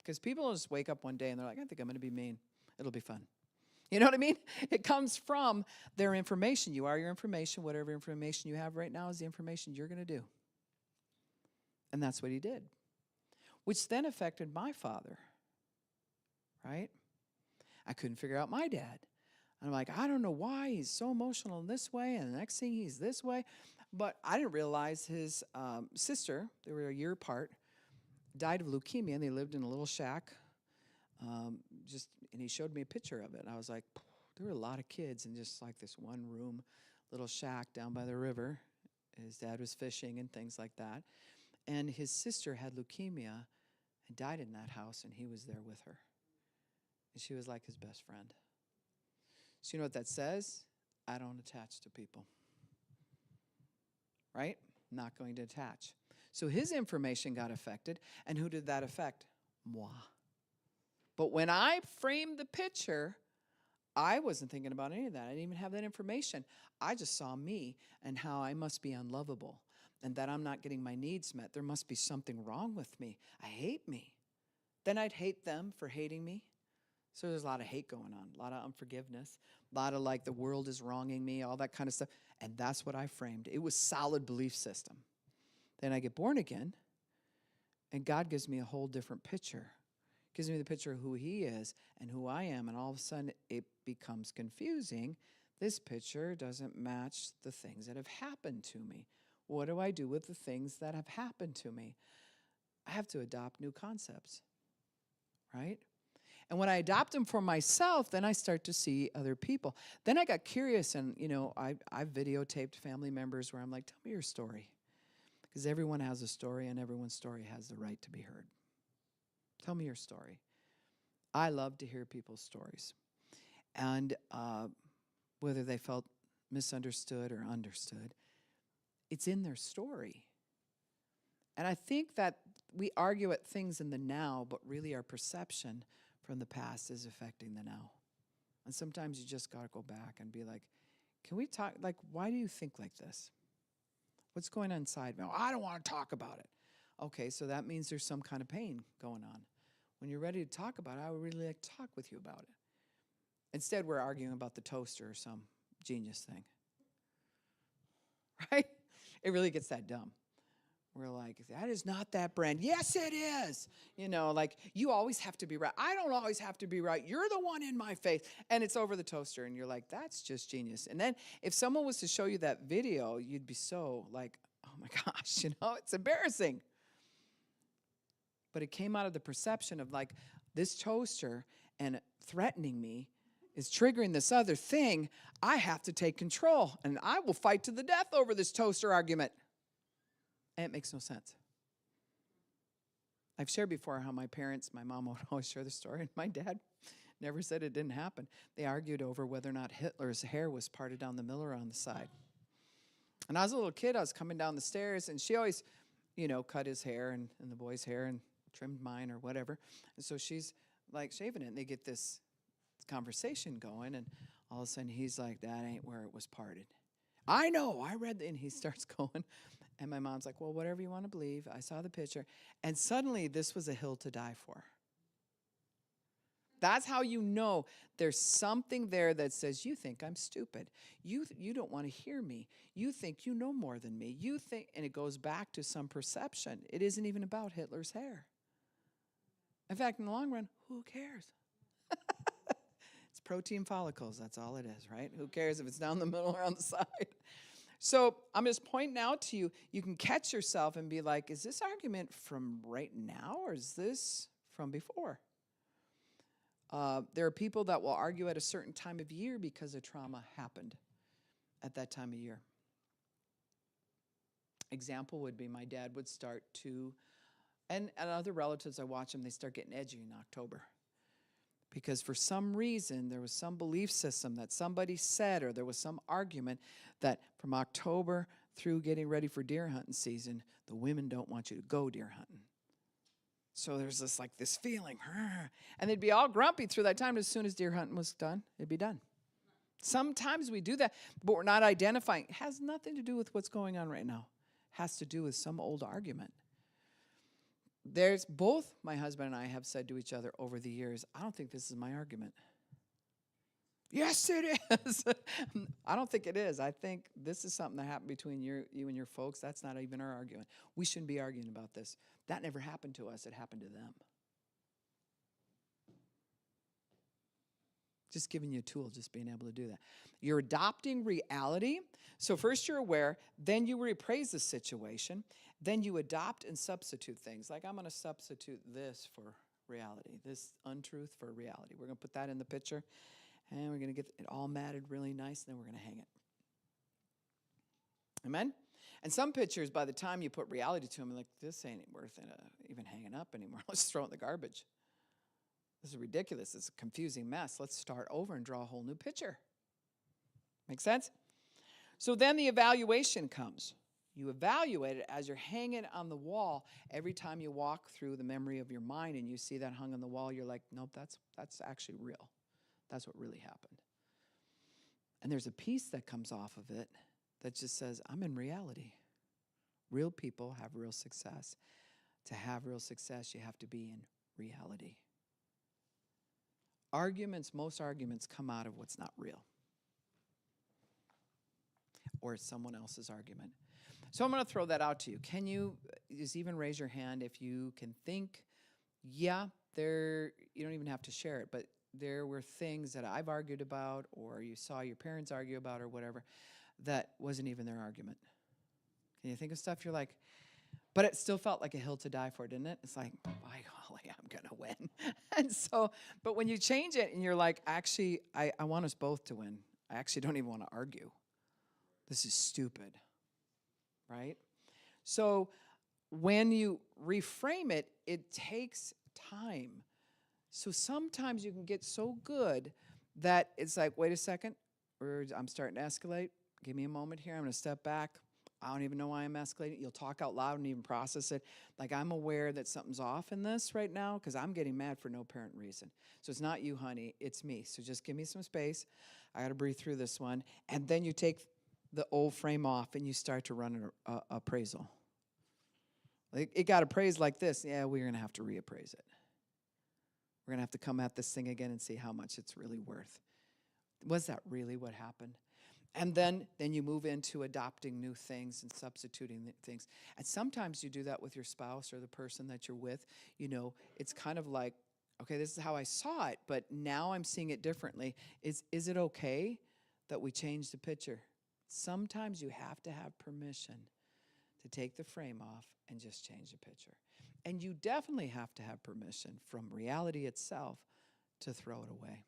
Because people will just wake up one day and they're like, I think I'm going to be mean. It'll be fun. You know what I mean? It comes from their information. You are your information. Whatever information you have right now is the information you're going to do. And that's what he did. Which then affected my father. Right? I couldn't figure out my dad. I'm like, I don't know why he's so emotional in this way, and the next thing he's this way. But I didn't realize his sister, they were a year apart, died of leukemia, and they lived in a little shack. And he showed me a picture of it. And I was like, there were a lot of kids in just like this one room, little shack down by the river. His dad was fishing and things like that. And his sister had leukemia and died in that house, and he was there with her. And she was like his best friend. So you know what that says? I don't attach to people. Right? Not going to attach. So his information got affected. And who did that affect? Moi. But when I framed the picture, I wasn't thinking about any of that. I didn't even have that information. I just saw me and how I must be unlovable and that I'm not getting my needs met. There must be something wrong with me. I hate me. Then I'd hate them for hating me. So there's a lot of hate going on, a lot of unforgiveness, a lot of like the world is wronging me, all that kind of stuff. And that's what I framed. It was solid belief system. Then I get born again, and God gives me a whole different picture. Gives me the picture of who he is and who I am, and all of a sudden it becomes confusing. This picture doesn't match the things that have happened to me. What do I do with the things that have happened to me? I have to adopt new concepts, right? And when I adopt them for myself, then I start to see other people. Then I got curious, and I've videotaped family members where I'm like, tell me your story. Because everyone has a story, and everyone's story has the right to be heard. Tell me your story. I love to hear people's stories. And whether they felt misunderstood or understood, it's in their story. And I think that we argue at things in the now, but really our perception from the past is affecting the now. And sometimes you just got to go back and be like, can we talk? Like, why do you think like this? What's going on inside? No, I don't want to talk about it. Okay, so that means there's some kind of pain going on. When you're ready to talk about it, I would really like to talk with you about it. Instead, we're arguing about the toaster or some genius thing. Right? It really gets that dumb. We're like, that is not that brand. Yes, it is. Like, you always have to be right. I don't always have to be right. You're the one in my face. And it's over the toaster. And you're like, that's just genius. And then if someone was to show you that video, you'd be so like, oh my gosh, it's embarrassing. But it came out of the perception of like, this toaster and threatening me is triggering this other thing. I have to take control. And I will fight to the death over this toaster argument. And it makes no sense. I've shared before how my mom would always share the story, and my dad never said it didn't happen. They argued over whether or not Hitler's hair was parted down the middle or on the side. And I was a little kid, I was coming down the stairs, and she always, cut his hair and the boy's hair and trimmed mine or whatever. And so she's like shaving it, and they get this conversation going, and all of a sudden he's like, that ain't where it was parted. I know, I read, and he starts going. And my mom's like, well, whatever you want to believe. I saw the picture. And suddenly this was a hill to die for. That's how you know there's something there that says, you think I'm stupid. You don't want to hear me. You think you know more than me. You think, and it goes back to some perception. It isn't even about Hitler's hair. In fact, in the long run, who cares? It's protein follicles. That's all it is, right? Who cares if it's down the middle or on the side? So I'm just pointing out to you, you can catch yourself and be like, is this argument from right now or is this from before? There are people that will argue at a certain time of year because a trauma happened at that time of year. Example would be my dad would start to, and other relatives I watch them, they start getting edgy in October. Because for some reason, there was some belief system that somebody said, or there was some argument that from October through getting ready for deer hunting season, the women don't want you to go deer hunting. So there's this feeling, and they'd be all grumpy through that time. As soon as deer hunting was done, it'd be done. Sometimes we do that, but we're not identifying. It has nothing to do with what's going on right now. It has to do with some old argument. There's both my husband and I have said to each other over the years, I don't think this is my argument. Yes, it is. I don't think it is. I think this is something that happened between you and your folks. That's not even our argument. We shouldn't be arguing about this. That never happened to us. It happened to them. Just giving you a tool, just being able to do that. You're adopting reality. So first you're aware, then you reappraise the situation, then you adopt and substitute things. Like I'm going to substitute this for reality, this untruth for reality. We're going to put that in the picture, and we're going to get it all matted really nice, and then we're going to hang it. Amen? And some pictures, by the time you put reality to them, like, this ain't worth even hanging up anymore. Let's throw it in the garbage. This is ridiculous. It's a confusing mess. Let's start over and draw a whole new picture. Make sense? So then the evaluation comes. You evaluate it as you're hanging on the wall. Every time you walk through the memory of your mind and you see that hung on the wall, you're like, nope, that's actually real. That's what really happened. And there's a piece that comes off of it that just says, I'm in reality. Real people have real success. To have real success, you have to be in reality. Most arguments come out of what's not real. Or it's someone else's argument. So I'm going to throw that out to you. Can you just even raise your hand if you can think, you don't even have to share it, but there were things that I've argued about or you saw your parents argue about or whatever that wasn't even their argument. Can you think of stuff you're like, but it still felt like a hill to die for, didn't it? It's like, by golly, I'm going to win. And so, but when you change it and you're like, actually, I want us both to win. I actually don't even want to argue. This is stupid, right? So when you reframe it, it takes time. So sometimes you can get so good that it's like, wait a second, I'm starting to escalate. Give me a moment here. I'm going to step back. I don't even know why I'm escalating. You'll talk out loud and even process it. Like, I'm aware that something's off in this right now because I'm getting mad for no apparent reason. So it's not you, honey. It's me. So just give me some space. I got to breathe through this one. And then you take the old frame off and you start to run an appraisal. It got appraised like this. Yeah, we're going to have to reappraise it. We're going to have to come at this thing again and see how much it's really worth. Was that really what happened? And then you move into adopting new things and substituting things. And sometimes you do that with your spouse or the person that you're with. You know, it's kind of like, okay, this is how I saw it, but now I'm seeing it differently. Is it okay that we change the picture? Sometimes you have to have permission to take the frame off and just change the picture. And you definitely have to have permission from reality itself to throw it away.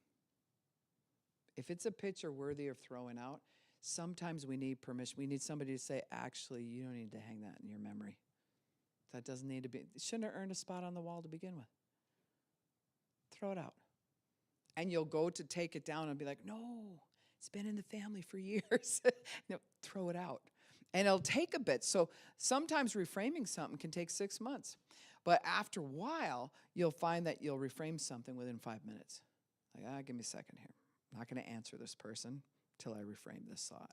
If it's a picture worthy of throwing out, sometimes we need permission. We need somebody to say, actually, you don't need to hang that in your memory. That doesn't need to be, it shouldn't have earned a spot on the wall to begin with. Throw it out. And you'll go to take it down and be like, no, it's been in the family for years. No, throw it out. And it'll take a bit. So sometimes reframing something can take 6 months. But after a while, you'll find that you'll reframe something within 5 minutes. Like, give me a second here. I'm not going to answer this person till I reframe this thought.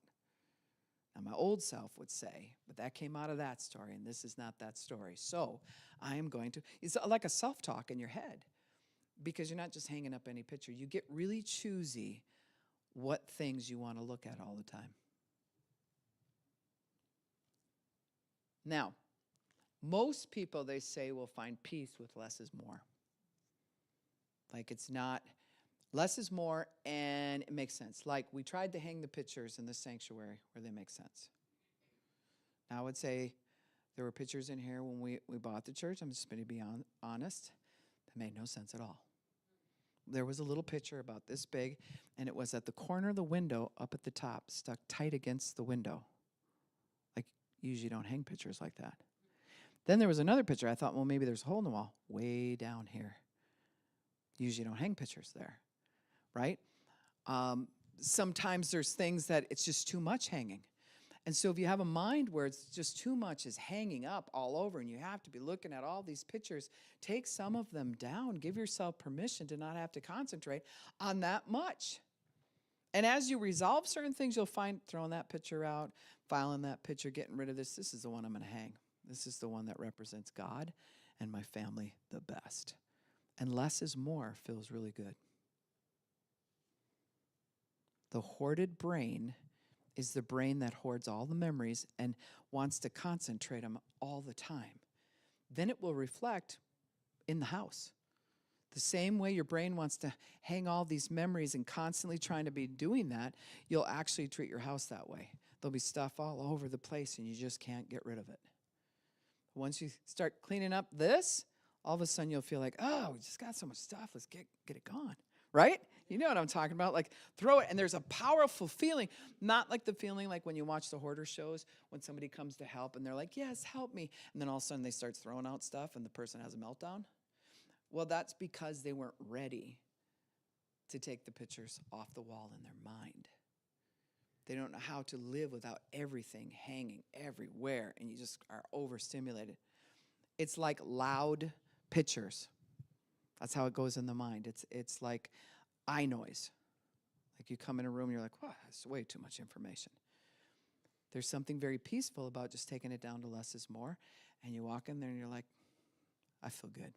Now, my old self would say, but that came out of that story, and this is not that story. So I am going to, it's like a self-talk in your head, because you're not just hanging up any picture. You get really choosy what things you want to look at all the time. Now, most people, they say, will find peace with less is more. Like, it's not, less is more, and it makes sense. Like, we tried to hang the pictures in the sanctuary where they make sense. Now, I would say there were pictures in here when we bought the church. I'm just going to be honest. That made no sense at all. There was a little picture about this big, and it was at the corner of the window up at the top, stuck tight against the window. Like, usually you don't hang pictures like that. Then there was another picture. I thought, well, maybe there's a hole in the wall way down here. Usually you don't hang pictures there, right? Sometimes there's things that it's just too much hanging. And so if you have a mind where it's just too much is hanging up all over and you have to be looking at all these pictures, take some of them down. Give yourself permission to not have to concentrate on that much. And as you resolve certain things, you'll find throwing that picture out, filing that picture, getting rid of this is the one I'm going to hang. This is the one that represents God and my family the best. And less is more feels really good. The hoarded brain is the brain that hoards all the memories and wants to concentrate them all the time. Then it will reflect in the house. The same way your brain wants to hang all these memories and constantly trying to be doing that, you'll actually treat your house that way. There'll be stuff all over the place and you just can't get rid of it. Once you start cleaning up this, all of a sudden you'll feel like, oh, we just got so much stuff. Let's get it gone, right? You know what I'm talking about. Like, throw it, and there's a powerful feeling, not like the feeling like when you watch the hoarder shows when somebody comes to help and they're like, yes, help me. And then all of a sudden they start throwing out stuff and the person has a meltdown. Well, that's because they weren't ready to take the pictures off the wall in their mind. They don't know how to live without everything hanging everywhere, and you just are overstimulated. It's like loud pictures. That's how it goes in the mind. It's like eye noise. Like you come in a room and you're like, wow, that's way too much information. There's something very peaceful about just taking it down to less is more. And you walk in there and you're like, I feel good.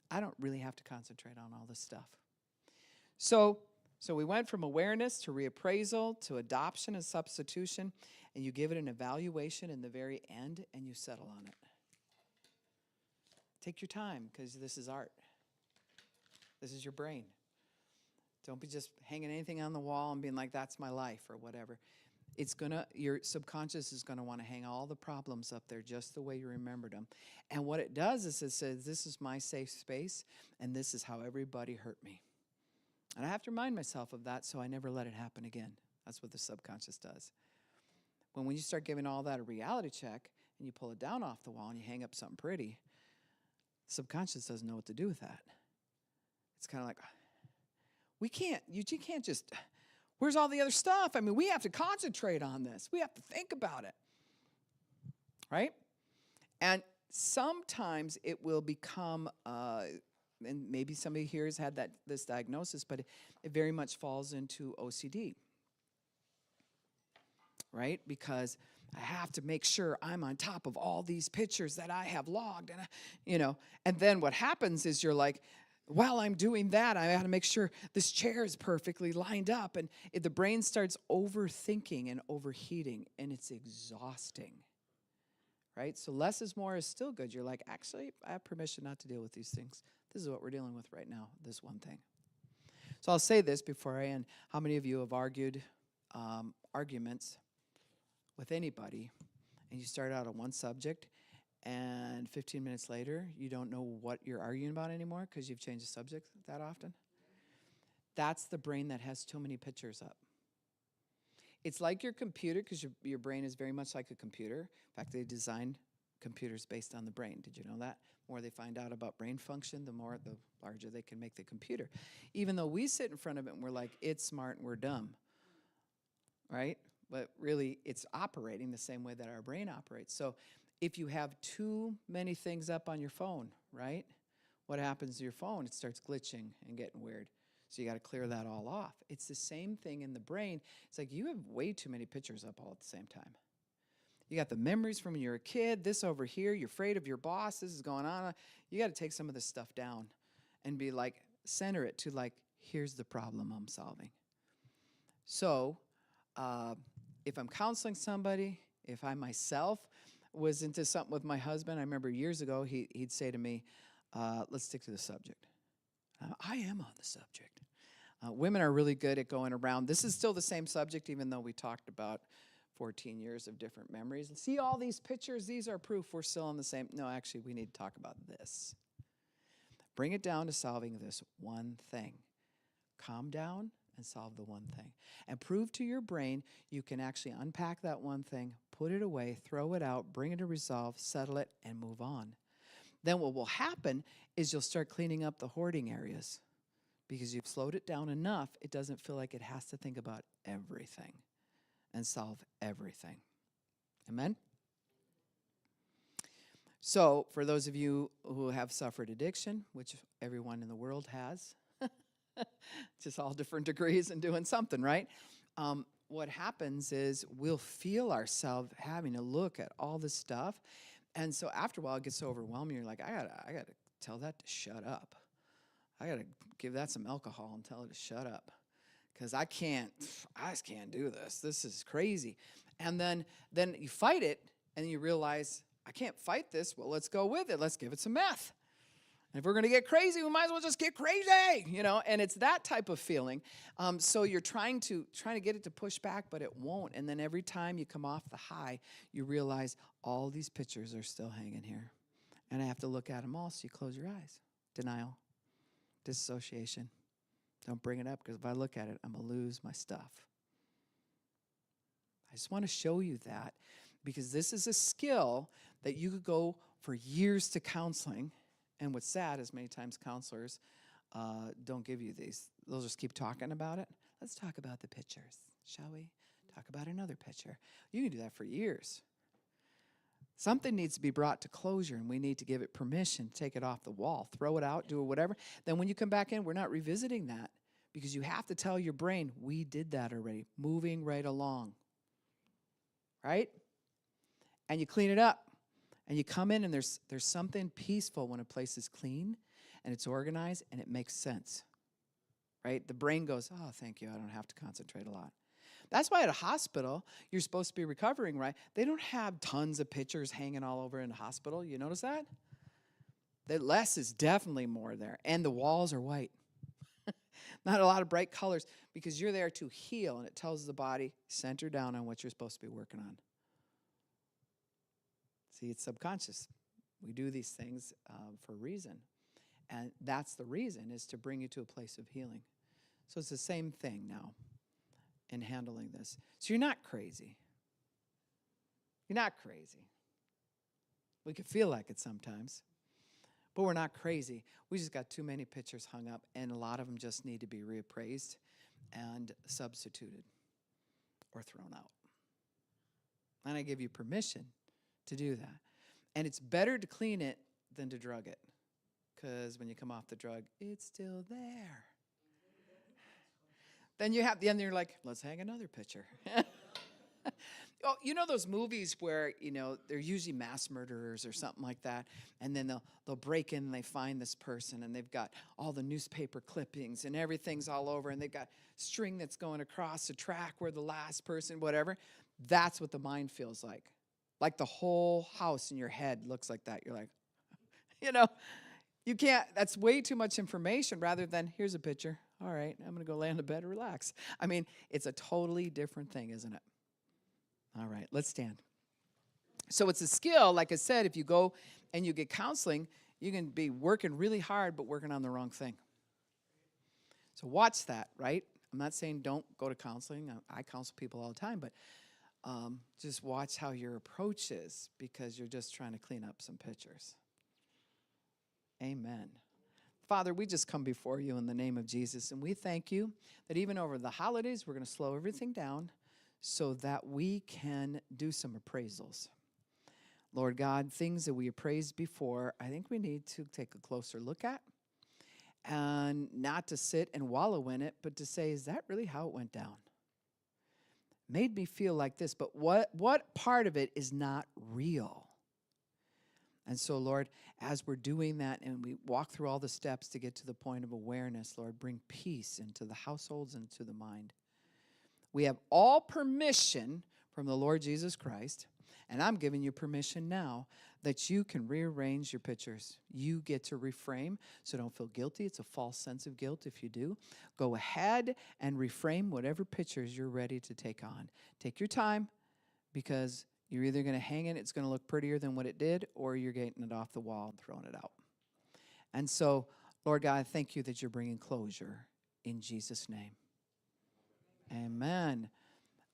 I don't really have to concentrate on all this stuff. So we went from awareness to reappraisal to adoption and substitution, and you give it an evaluation in the very end and you settle on it. Take your time, because this is art. This is your brain. Don't be just hanging anything on the wall and being like, that's my life or whatever. Your subconscious is gonna wanna hang all the problems up there just the way you remembered them. And what it does is it says, this is my safe space, and this is how everybody hurt me. And I have to remind myself of that so I never let it happen again. That's what the subconscious does. When you start giving all that a reality check and you pull it down off the wall and you hang up something pretty, subconscious doesn't know what to do with that. It's kind of like, you can't just, where's all the other stuff? I mean, we have to concentrate on this. We have to think about it, right? And sometimes it will become, and maybe somebody here has had this diagnosis, but it very much falls into OCD, right? Because I have to make sure I'm on top of all these pictures that I have logged, and then what happens is you're like, while I'm doing that, I got to make sure this chair is perfectly lined up, and the brain starts overthinking and overheating, and it's exhausting, right? So less is more is still good. You're like, actually, I have permission not to deal with these things. This is what we're dealing with right now, this one thing. So I'll say this before I end. How many of you have argued arguments with anybody, and you start out on one subject, and 15 minutes later, you don't know what you're arguing about anymore because you've changed the subject that often? That's the brain that has too many pictures up. It's like your computer, because your brain is very much like a computer. In fact, they designed computers based on the brain. Did you know that? The more they find out about brain function, the larger they can make the computer. Even though we sit in front of it and we're like, it's smart and we're dumb, right? But really, it's operating the same way that our brain operates. So if you have too many things up on your phone, right? What happens to your phone? It starts glitching and getting weird. So you got to clear that all off. It's the same thing in the brain. It's like you have way too many pictures up all at the same time. You got the memories from when you were a kid, this over here, you're afraid of your boss, this is going on. You got to take some of this stuff down and be like, center it to like, here's the problem I'm solving. So if I'm counseling somebody, if I myself was into something with my husband, I remember years ago, he'd say to me, let's stick to the subject. I am on the subject. Women are really good at going around. This is still the same subject, even though we talked about 14 years of different memories. See all these pictures? These are proof we're still on the same. No, actually, we need to talk about this. Bring it down to solving this one thing. Calm down and solve the one thing. And prove to your brain you can actually unpack that one thing, put it away, throw it out, bring it to resolve, settle it, and move on. Then what will happen is you'll start cleaning up the hoarding areas because you've slowed it down enough, it doesn't feel like it has to think about everything and solve everything. Amen? So for those of you who have suffered addiction, which everyone in the world has, just all different degrees and doing something, right? What happens is we'll feel ourselves having to look at all this stuff. And so after a while, it gets so overwhelming. You're like, I gotta tell that to shut up. I gotta give that some alcohol and tell it to shut up. Because I just can't do this. This is crazy. And then you fight it, and you realize, I can't fight this. Well, let's go with it. Let's give it some meth. And if we're going to get crazy, we might as well just get crazy, and it's that type of feeling. So you're trying to get it to push back, but it won't. And then every time you come off the high, you realize all these pictures are still hanging here. And I have to look at them all, so you close your eyes. Denial, disassociation. Don't bring it up, because if I look at it, I'm going to lose my stuff. I just want to show you that, because this is a skill that you could go for years to counseling. And what's sad is many times counselors don't give you these. They'll just keep talking about it. Let's talk about the pictures, shall we? Talk about another picture. You can do that for years. Something needs to be brought to closure, and we need to give it permission, take it off the wall, throw it out, do it, whatever. Then when you come back in, we're not revisiting that, because you have to tell your brain, we did that already, moving right along, right? And you clean it up, and you come in, and there's something peaceful when a place is clean, and it's organized, and it makes sense, right? The brain goes, oh, thank you, I don't have to concentrate a lot. That's why at a hospital, you're supposed to be recovering, right? They don't have tons of pictures hanging all over in the hospital. You notice that? The less is definitely more there. And the walls are white. Not a lot of bright colors, because you're there to heal, and it tells the body, center down on what you're supposed to be working on. See, it's subconscious. We do these things for a reason. And that's the reason, is to bring you to a place of healing. So it's the same thing now in handling this. So you're not crazy. You're not crazy. We could feel like it sometimes, but we're not crazy. We just got too many pictures hung up, and a lot of them just need to be reappraised and substituted or thrown out. And I give you permission to do that. And it's better to clean it than to drug it, because when you come off the drug, it's still there. Then you're like, let's hang another picture. Oh, you know those movies where, they're usually mass murderers or something like that, and then they'll break in and they find this person, and they've got all the newspaper clippings and everything's all over, and they've got string that's going across the track where the last person, whatever. That's what the mind feels like. Like the whole house in your head looks like that. You're like, you can't, that's way too much information, rather than, here's a picture. All right, I'm going to go lay on the bed and relax. I mean, it's a totally different thing, isn't it? All right, let's stand. So it's a skill, like I said, if you go and you get counseling, you can be working really hard, but working on the wrong thing. So watch that, right? I'm not saying don't go to counseling. I counsel people all the time, but just watch how your approach is, because you're just trying to clean up some pictures. Amen. Father, we just come before you in the name of Jesus, and we thank you that even over the holidays, we're going to slow everything down so that we can do some appraisals. Lord God, things that we appraised before, I think we need to take a closer look at and not to sit and wallow in it, but to say, is that really how it went down? Made me feel like this, but what part of it is not real? And so, Lord, as we're doing that and we walk through all the steps to get to the point of awareness, Lord, bring peace into the households and to the mind. We have all permission from the Lord Jesus Christ, and I'm giving you permission now that you can rearrange your pictures. You get to reframe, so don't feel guilty. It's a false sense of guilt if you do. Go ahead and reframe whatever pictures you're ready to take on. Take your time, because you're either going to hang it, it's going to look prettier than what it did, or you're getting it off the wall and throwing it out. And so, Lord God, thank you that you're bringing closure in Jesus' name. Amen.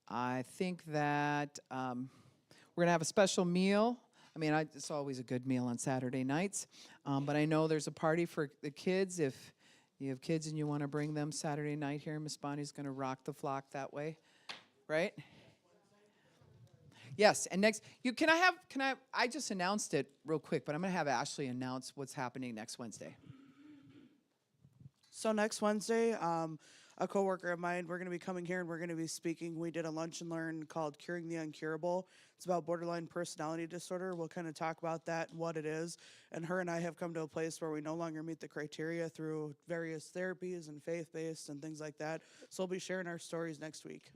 I think that we're going to have a special meal. I mean, it's always a good meal on Saturday nights, but I know there's a party for the kids. If you have kids and you want to bring them Saturday night here, Miss Bonnie's going to rock the flock that way, right? Yes, and next, I just announced it real quick, but I'm going to have Ashley announce what's happening next Wednesday. So next Wednesday, a coworker of mine, we're going to be coming here and we're going to be speaking. We did a lunch and learn called Curing the Uncurable. It's about borderline personality disorder. We'll kind of talk about that and what it is. And her and I have come to a place where we no longer meet the criteria through various therapies and faith-based and things like that. So we'll be sharing our stories next week.